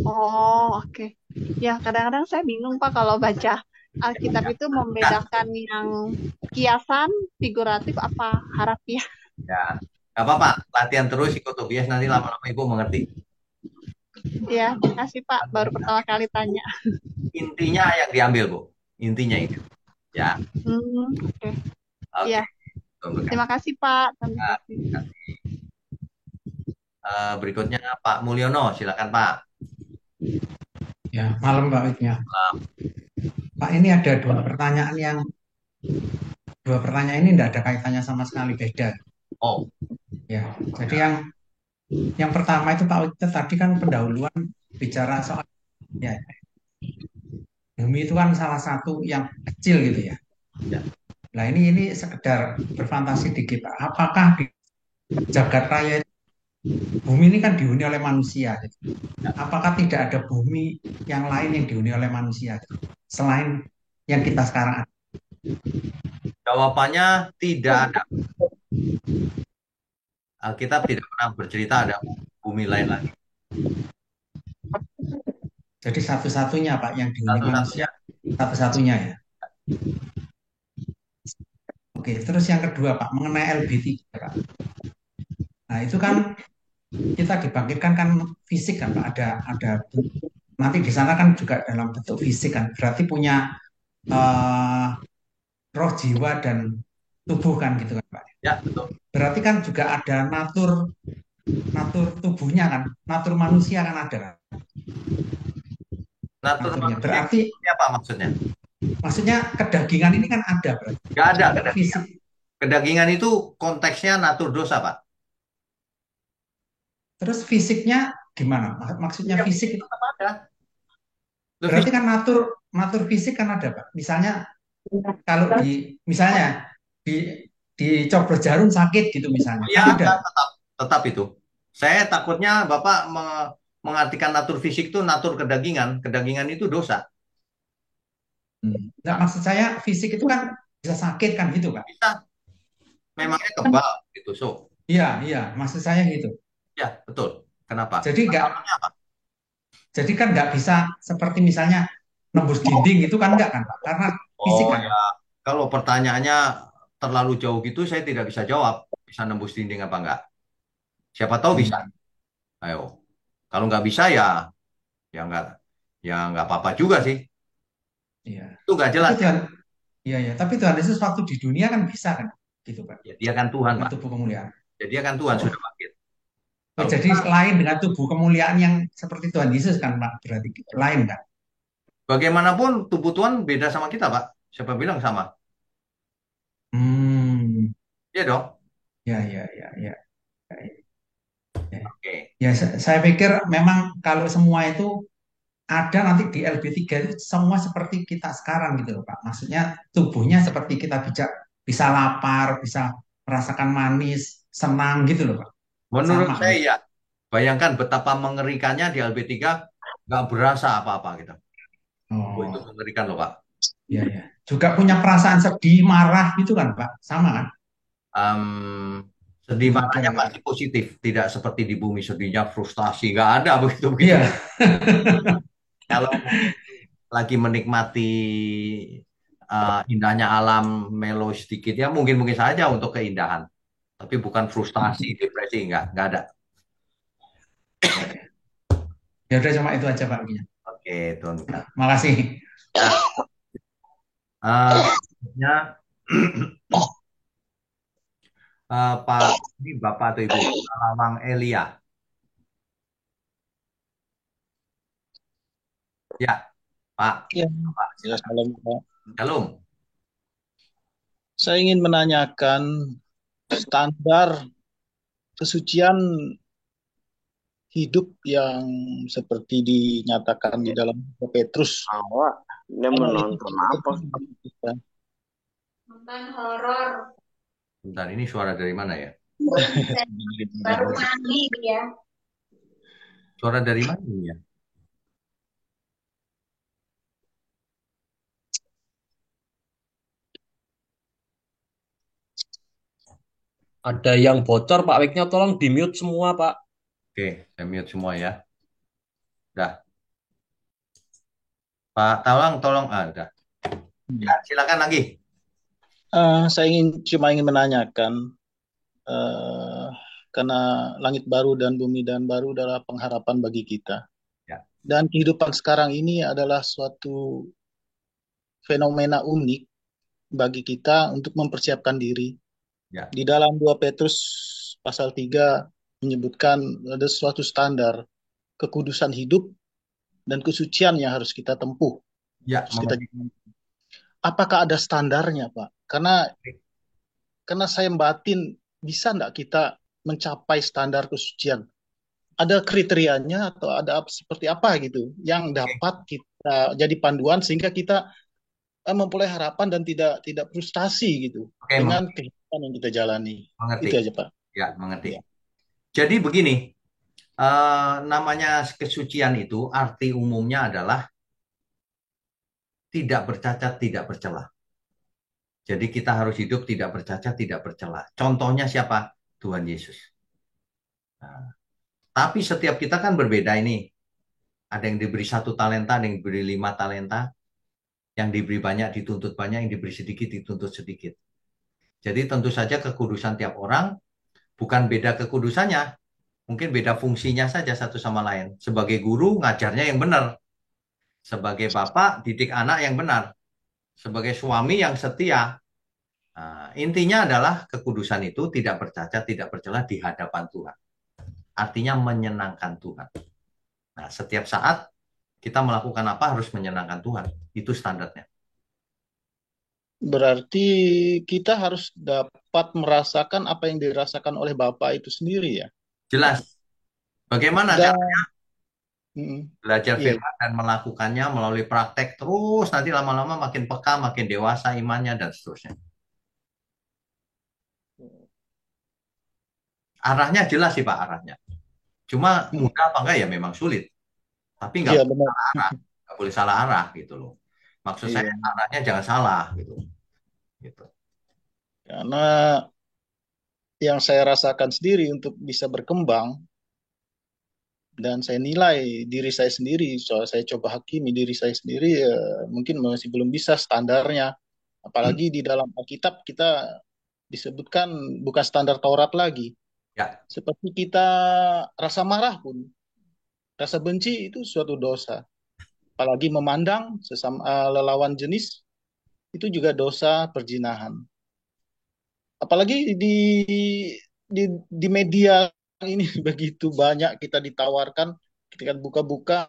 Oh, oke. Ya, kadang-kadang saya bingung Pak kalau baca Alkitab itu membedakan yang kiasan, figuratif, apa harafiah. Ya, nggak apa-apa. Latihan terus, ikut Tobias, nanti lama-lama Ibu mengerti. Ya, terima kasih Pak. Baru pertama kali tanya. Intinya yang diambil, Bu. Intinya itu. Ya. Oke. Ya. Terima kasih Pak. Terima kasih. Berikutnya Pak Mulyono, silakan Pak. Ya, malam Pak Wigno. Pak, ini ada dua pertanyaan ini tidak ada kaitannya sama sekali, beda. Oh. Ya, jadi yang pertama itu Pak Wigno tadi kan pendahuluan bicara soal ya, bumi itu kan salah satu yang kecil gitu ya. Ya. Nah ini sekedar berfantasi dikit Pak. Apakah di jagat raya itu bumi ini kan dihuni oleh manusia gitu. Apakah tidak ada bumi yang lain yang dihuni oleh manusia gitu, selain yang kita sekarang ada? Jawabannya tidak ada. Alkitab tidak pernah bercerita ada bumi lain lagi. Jadi satu-satunya Pak yang dihuni manusia, satu-satunya ya. Oke, terus yang kedua Pak, mengenai LB3 Pak. Nah, itu kan kita dibangkitkan kan fisik kan Pak, ada nanti di sana kan juga dalam bentuk fisik kan, berarti punya eh, roh, jiwa dan tubuh kan gitu kan Pak. Ya, betul. Berarti kan juga ada natur natur tubuhnya kan, natur manusia kan ada kan Natur naturnya. manusia Berarti ini apa maksudnya? maksudnya kedagingan ini kan ada berarti. Nggak ada Bentuk kedagingan. fisik. Kedagingan itu konteksnya natur dosa, Pak. Terus fisiknya gimana? Maksudnya Ya, fisik itu tetap ada. berarti kan natur natur fisik kan ada Pak. Misalnya kalau misalnya di dicoblos jarum sakit gitu misalnya Ya, kan ada. tetap itu. Saya takutnya Bapak mengartikan natur fisik itu natur kedagingan. Kedagingan itu dosa. Nah, maksud saya fisik itu kan bisa sakit kan gitu Pak. Bisa. Memangnya kebal gitu. So, Iya, iya, maksud saya gitu. ya, betul. Kenapa? Jadi nggak, Masalahnya apa? jadi kan nggak bisa seperti misalnya nembus dinding itu kan nggak kan Pak? Karena fisik Oh kan. ya, kalau pertanyaannya terlalu jauh gitu, saya tidak bisa jawab. Bisa nembus dinding apa enggak? Siapa tahu bisa. Hmm, Ayo. Kalau nggak bisa enggak, ya nggak apa-apa juga sih. iya. Itu nggak Tapi jelas ya. Tuhan, iya ya. Tapi Tuhan Yesus waktu di dunia kan bisa kan, gitu Pak. Ya, dia kan Tuhan, Dengan Pak. tubuh kemuliaan. Ya, dia kan Tuhan Oh, sudah bangkit. oh, Kalau jadi lain dengan tubuh kemuliaan yang seperti Tuhan Yesus kan Pak, berarti gitu. Lain kan? bagaimanapun tubuh Tuhan beda sama kita, Pak. Siapa bilang sama? Hmm, Iya dong. ya, ya, ya, ya. Ya, Oke. ya, saya pikir memang kalau semua itu ada nanti di LB3 itu semua seperti kita sekarang gitu loh Pak. Maksudnya tubuhnya seperti kita bisa bisa lapar, bisa merasakan manis, senang gitu loh Pak. Menurut Sama saya gitu. ya. Bayangkan betapa mengerikannya di LB3 nggak berasa apa-apa gitu. Oh, itu Oh, mengerikan loh, Pak. iya ya. Juga punya perasaan sedih, marah gitu kan Pak. Sama kan? Em, sedih Nggak ada marahnya ya. pasti positif, tidak seperti di bumi sedihnya frustasi, nggak ada begitu begitu. Iya. Kalau mungkin lagi menikmati indahnya alam melo sedikit ya mungkin mungkin saja untuk keindahan, tapi bukan frustasi, depresi, nggak ada. Ya udah cuma itu aja Pak. Oke, Tuan. Makasih. Selanjutnya, Pak, ini Bapak atau Ibu, Lawang Elia. Ya, Pak. Ya, Pak, ya silakan. salam Pak. Shalom. Saya ingin menanyakan standar kesucian hidup yang seperti dinyatakan di dalam Petrus. Awak, dia Kalau itu menonton apa? kita Nonton horor. Bentar, ini suara dari mana ya? Baru mandi dia. Suara dari mana ini ya? Ada yang bocor Pak mic-nya, tolong di mute semua Pak. Oke, saya mute semua ya. Udah. Pak, tolong. Udah. Ya, silakan lagi. Saya cuma ingin menanyakan eh, karena langit baru dan bumi dan baru adalah pengharapan bagi kita. Ya. Dan kehidupan sekarang ini adalah suatu fenomena unik bagi kita untuk mempersiapkan diri. Ya. Di dalam 2 Petrus pasal 3 menyebutkan ada suatu standar kekudusan hidup dan kesucian yang harus kita tempuh. Ya, Apakah ada standarnya, Pak? Karena saya batin, bisa nggak kita mencapai standar kesucian? Ada kriterianya atau ada seperti apa gitu yang dapat kita jadi panduan sehingga kita memperoleh harapan dan tidak frustasi gitu dengan kehidupan yang kita jalani. Mengerti. Itu aja Pak. Ya, mengerti. Ya. Jadi begini, namanya kesucian itu arti umumnya adalah tidak bercacat, tidak bercela. Jadi kita harus hidup tidak bercacat, tidak bercela. Contohnya siapa? Tuhan Yesus. Nah, tapi setiap kita kan berbeda ini. Ada yang diberi 1 talenta, ada yang diberi 5 talenta. Yang diberi banyak dituntut banyak, yang diberi sedikit dituntut sedikit. Jadi tentu saja kekudusan tiap orang bukan beda kekudusannya, mungkin beda fungsinya saja satu sama lain. Sebagai guru ngajarnya yang benar, sebagai bapak didik anak yang benar, sebagai suami yang setia. Nah, intinya adalah kekudusan itu tidak bercacat, tidak bercela di hadapan Tuhan. Artinya menyenangkan Tuhan. Nah, setiap saat kita melakukan apa harus menyenangkan Tuhan. Itu standarnya. Berarti kita harus dapat merasakan apa yang dirasakan oleh Bapak itu sendiri ya. Jelas. Bagaimana Dan caranya? Belajar iya, firman dan melakukannya melalui praktek terus. Nanti lama-lama makin peka, makin dewasa imannya, dan seterusnya. Arahnya jelas sih Pak, arahnya. Cuma mudah apa enggak ya memang sulit. Tapi nggak iya boleh benar. salah arah. Nggak boleh salah arah gitu loh. Maksud saya Iya, arahnya jangan salah gitu. Gitu. karena yang saya rasakan sendiri untuk bisa berkembang dan saya nilai diri saya sendiri, soal saya coba hakimi diri saya sendiri, mungkin masih belum bisa standarnya. Apalagi di dalam Alkitab kita disebutkan bukan standar Taurat lagi. Ya, Seperti kita rasa marah pun, rasa benci itu suatu dosa. Apalagi memandang sesama lelawan jenis itu juga dosa perzinahan. Apalagi di media ini begitu banyak kita ditawarkan ketika buka-buka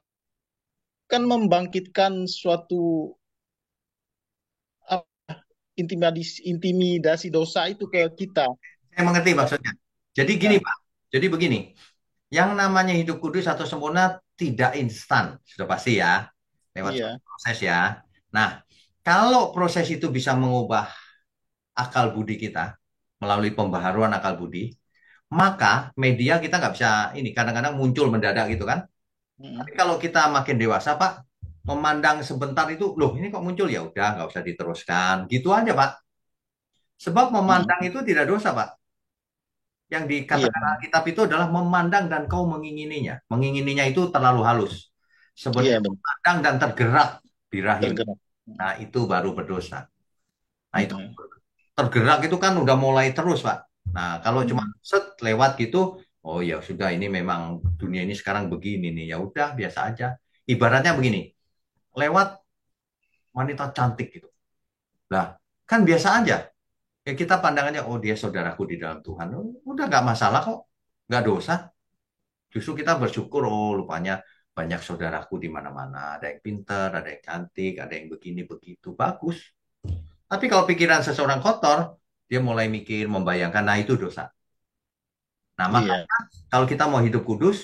kan membangkitkan suatu apa, intimidasi dosa itu ke kita. saya mengerti maksudnya. Jadi gini Ya, Pak. Jadi begini. Yang namanya hidup kudus atau sempurna tidak instan. Sudah pasti ya. Lewat suatu iya, proses ya. Nah, kalau proses itu bisa mengubah akal budi kita melalui pembaharuan akal budi, maka media kita nggak bisa ini kadang-kadang muncul mendadak gitu kan. Tapi kalau kita makin dewasa Pak, memandang sebentar itu, loh ini kok muncul ya udah nggak usah diteruskan, gitu aja Pak. Sebab memandang itu tidak dosa Pak. Yang iya, dikatakan Alkitab itu adalah memandang dan kau mengingininya. Mengingininya itu terlalu halus. iya Sebenarnya benar, memandang dan tergerak birahi. tergerak. Nah itu baru berdosa. Nah itu Mm-mm. tergerak itu kan udah mulai terus Pak. Nah kalau cuma Mm. set lewat gitu, oh ya sudah ini memang dunia ini sekarang begini nih. Ya udah biasa aja. Ibaratnya begini, lewat wanita cantik gitu. Lah, kan biasa aja. Ya kita pandangannya, oh dia saudaraku di dalam Tuhan. Oh, udah nggak masalah kok. Nggak dosa. Justru kita bersyukur, oh rupanya banyak saudaraku di mana-mana. Ada yang pinter, ada yang cantik, ada yang begini, begitu. Bagus. Tapi kalau pikiran seseorang kotor, dia mulai mikir, membayangkan, nah itu dosa. Nah, Iya, makanya kalau kita mau hidup kudus,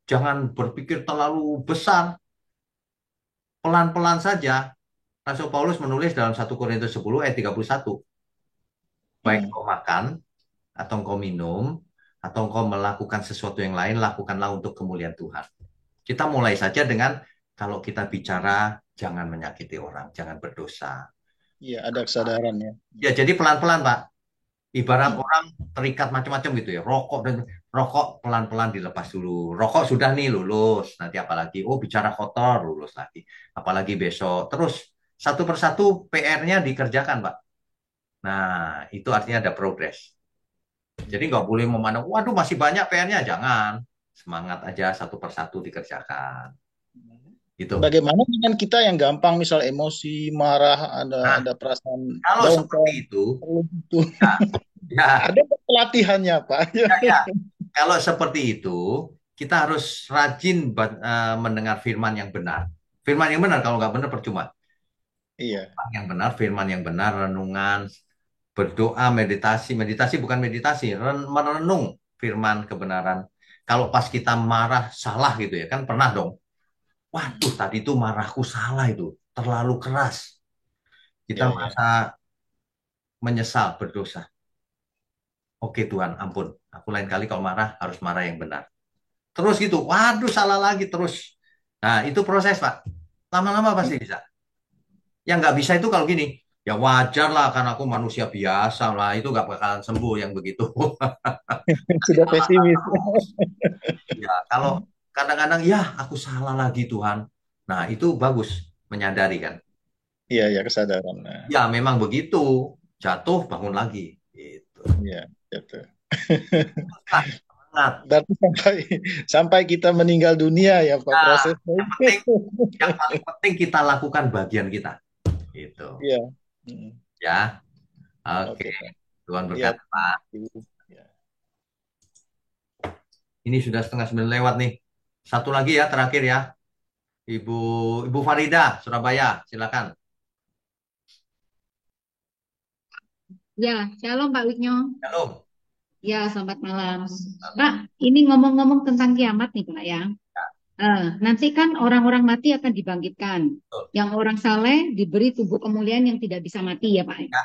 jangan berpikir terlalu besar. Pelan-pelan saja. Rasul Paulus menulis dalam 1 Korintus 10 ayat 31. Baik mm. kau makan, atau engkau minum, atau engkau melakukan sesuatu yang lain, lakukanlah untuk kemuliaan Tuhan. Kita mulai saja dengan kalau kita bicara, jangan menyakiti orang, jangan berdosa. Iya ada kesadaran ya. Ya, jadi pelan-pelan, Pak. Ibarat Mm. orang terikat macam-macam gitu ya. Rokok pelan-pelan dilepas dulu. Rokok sudah nih lulus. Nanti apalagi, oh bicara kotor, lulus lagi. Apalagi besok. Terus satu persatu PR-nya dikerjakan, Pak. Nah, itu artinya ada progres. Jadi nggak boleh memandang, waduh masih banyak PR-nya. Jangan. Semangat aja satu persatu dikerjakan. Gitu. Bagaimana dengan kita yang gampang misal emosi, marah, Nah, ada perasaan kalau seperti dongkol, itu, itu ya, ya, ada pelatihannya Pak? ya, ya. Kalau seperti itu, kita harus rajin mendengar firman yang benar. Firman yang benar, kalau nggak benar percuma. Iya, Yang benar, firman yang benar, renungan, berdoa, meditasi. Meditasi bukan meditasi, merenung firman kebenaran. Kalau pas kita marah, salah gitu ya, kan pernah dong. Waduh, tadi itu marahku salah itu, terlalu keras. Kita iya, iya. merasa menyesal, berdosa. Oke Tuhan, ampun. Aku lain kali kalau marah, harus marah yang benar. Terus gitu, waduh salah lagi terus. Nah, itu proses, Pak. Lama-lama pasti bisa. Yang nggak bisa itu kalau gini, ya wajar lah, karena aku manusia biasa lah, itu nggak bakalan sembuh yang begitu. Sudah pesimis. Ya, kalau kadang-kadang, ya aku salah lagi Tuhan. Nah, itu bagus, menyadari kan. Iya, iya kesadaran. Nah, Ya, memang begitu. Jatuh, bangun lagi. Iya, gitu. Semangat. Dan sampai kita meninggal dunia ya Pak Nah, prosesnya. yang paling penting kita lakukan bagian kita. Gitu. Iya. Ya. Oke. Oke, Pak. Tuhan Iya. berkati, Pak. Ya. Ini sudah 8:30 lewat nih. Satu lagi ya, terakhir ya. Ibu Farida, Surabaya, silakan. Ya, shalom Pak Wigno. Shalom. Ya, selamat malam. Pak, ini ngomong-ngomong tentang kiamat nih Pak ya. Nanti kan orang-orang mati akan dibangkitkan. Yang orang saleh diberi tubuh kemuliaan yang tidak bisa mati ya Pak. Ya.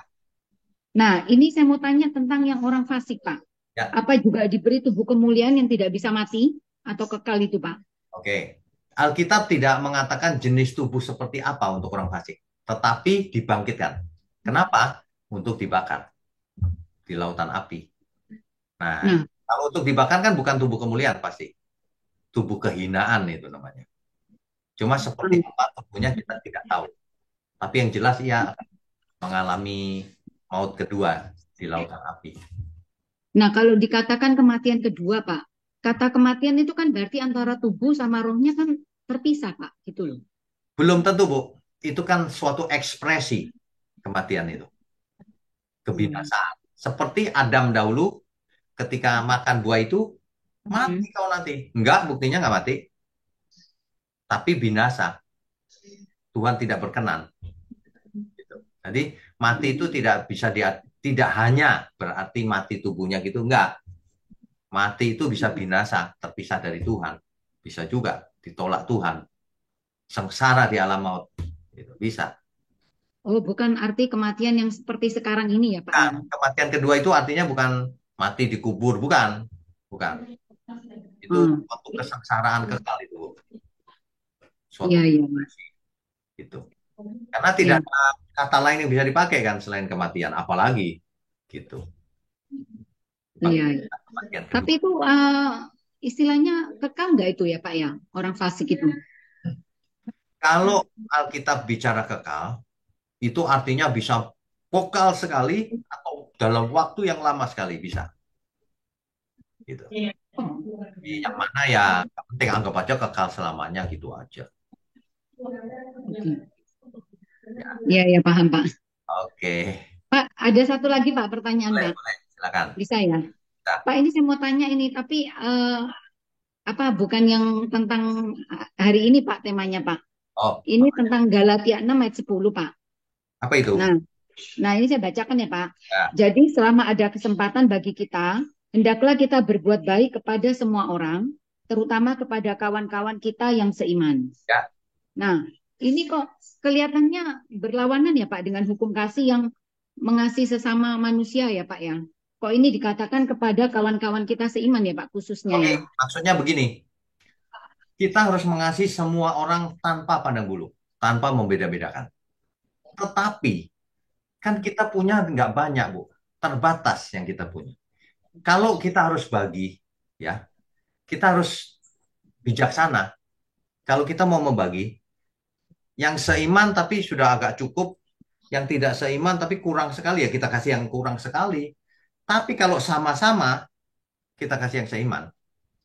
Nah, ini saya mau tanya tentang yang orang fasik Pak. Ya. Apa juga diberi tubuh kemuliaan yang tidak bisa mati atau kekal itu Pak? Oke. Alkitab tidak mengatakan jenis tubuh seperti apa untuk orang fasik, tetapi dibangkitkan. Kenapa? Untuk dibakar di lautan api. Nah, kalau untuk dibakar kan bukan tubuh kemuliaan pasti. Tubuh kehinaan itu namanya. Cuma seperti apa tubuhnya kita tidak tahu. Tapi yang jelas ia akan mengalami maut kedua di lautan api. Nah, kalau dikatakan kematian kedua, Pak, kata kematian itu kan berarti antara tubuh sama rohnya kan terpisah, Pak, gitu loh. Belum tentu, Bu. Itu kan suatu ekspresi kematian itu. Kebinasaan. Seperti Adam dahulu ketika makan buah itu, mati kau nanti. Enggak, buktinya enggak mati. Tapi binasa. Tuhan tidak berkenan. Jadi mati itu tidak bisa tidak hanya berarti mati tubuhnya gitu, enggak. Mati itu bisa binasa, terpisah dari Tuhan. Bisa juga ditolak Tuhan. Sengsara di alam maut. Itu bisa. Oh, bukan arti kematian yang seperti sekarang ini ya, Pak? Nah, kematian kedua itu artinya bukan mati dikubur, bukan. Bukan. Itu suatu kesengsaraan kekal itu. Suatu itu. Karena tidak ada kata lain yang bisa dipakai kan selain kematian, apalagi gitu. Iya. Tapi itu istilahnya kekal nggak itu ya Pak ya, orang fasik itu? Kalau Alkitab bicara kekal, itu artinya bisa vokal sekali atau dalam waktu yang lama sekali bisa. Gitu. Yang mana ya penting anggap aja kekal selamanya gitu aja. Iya, ya paham Pak. Oke. Pak, ada satu lagi Pak pertanyaan Pak. Boleh, silakan. Bisa ya? Pak, ini saya mau tanya ini, tapi bukan yang tentang hari ini Pak temanya Pak. Oh. Ini tentang Galatia 6 ayat 10 Pak. Apa itu? Nah ini saya bacakan ya Pak. Ya. Jadi selama ada kesempatan bagi kita, hendaklah kita berbuat baik kepada semua orang, terutama kepada kawan-kawan kita yang seiman. Ya. Nah, ini kok kelihatannya berlawanan ya Pak dengan hukum kasih yang mengasihi sesama manusia ya Pak ya. Kok ini dikatakan kepada kawan-kawan kita seiman ya Pak khususnya ya. Maksudnya begini. Kita harus mengasihi semua orang tanpa pandang bulu, tanpa membeda-bedakan. Tetapi kan kita punya nggak banyak, Bu. Terbatas yang kita punya. Kalau kita harus bagi, ya, kita harus bijaksana. Kalau kita mau membagi, yang seiman tapi sudah agak cukup, yang tidak seiman tapi kurang sekali, ya kita kasih yang kurang sekali. Tapi kalau sama-sama, kita kasih yang seiman.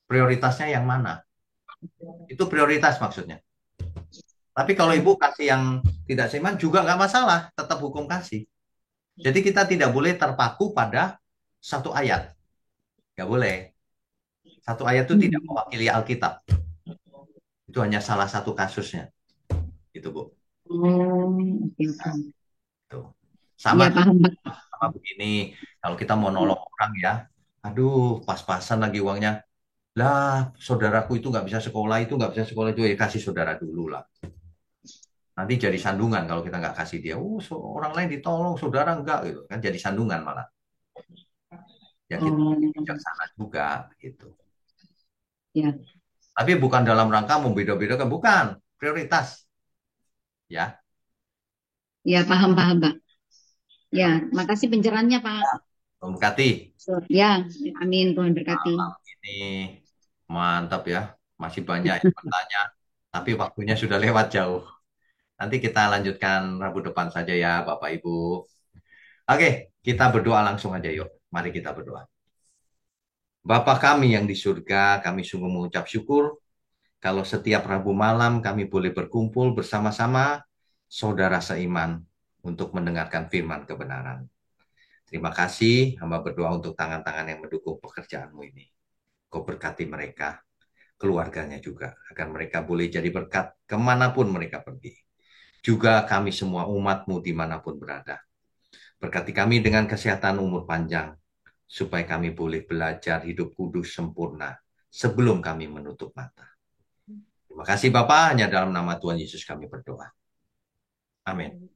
Prioritasnya yang mana? Itu prioritas maksudnya. Tapi kalau ibu kasih yang tidak seiman juga nggak masalah, tetap hukum kasih. Jadi kita tidak boleh terpaku pada satu ayat. Nggak boleh. Satu ayat itu tidak mewakili Alkitab. Itu hanya salah satu kasusnya. Gitu, Bu. Tuh. Sama begini, kalau kita mau nolong orang ya, aduh pas-pasan lagi uangnya. Lah, saudaraku itu nggak bisa sekolah itu, ya kasih saudara dulu lah. Nanti jadi sandungan kalau kita nggak kasih dia. Orang lain ditolong, saudara enggak gitu kan, jadi sandungan malah. Ya kita bijaksana juga gitu. Ya. Tapi bukan dalam rangka membeda-bedakan, bukan prioritas. Ya. Ya paham Pak. Ya, makasih pencerahannya Pak. Tuhan berkati. Ya, amin Tuhan berkati. Ini mantap ya, masih banyak yang bertanya, tapi waktunya sudah lewat jauh. Nanti kita lanjutkan Rabu depan saja ya Bapak Ibu. Oke, kita berdoa langsung aja yuk. Mari kita berdoa. Bapa kami yang di surga, kami sungguh mengucap syukur kalau setiap Rabu malam kami boleh berkumpul bersama-sama saudara seiman untuk mendengarkan firman kebenaran. Terima kasih, hamba berdoa untuk tangan-tangan yang mendukung pekerjaanmu ini. Kau berkati mereka, keluarganya juga, agar mereka boleh jadi berkat kemanapun mereka pergi. Juga kami semua umatmu dimanapun berada. Berkati kami dengan kesehatan umur panjang, supaya kami boleh belajar hidup kudus sempurna sebelum kami menutup mata. Terima kasih Bapa, hanya dalam nama Tuhan Yesus kami berdoa. Amin.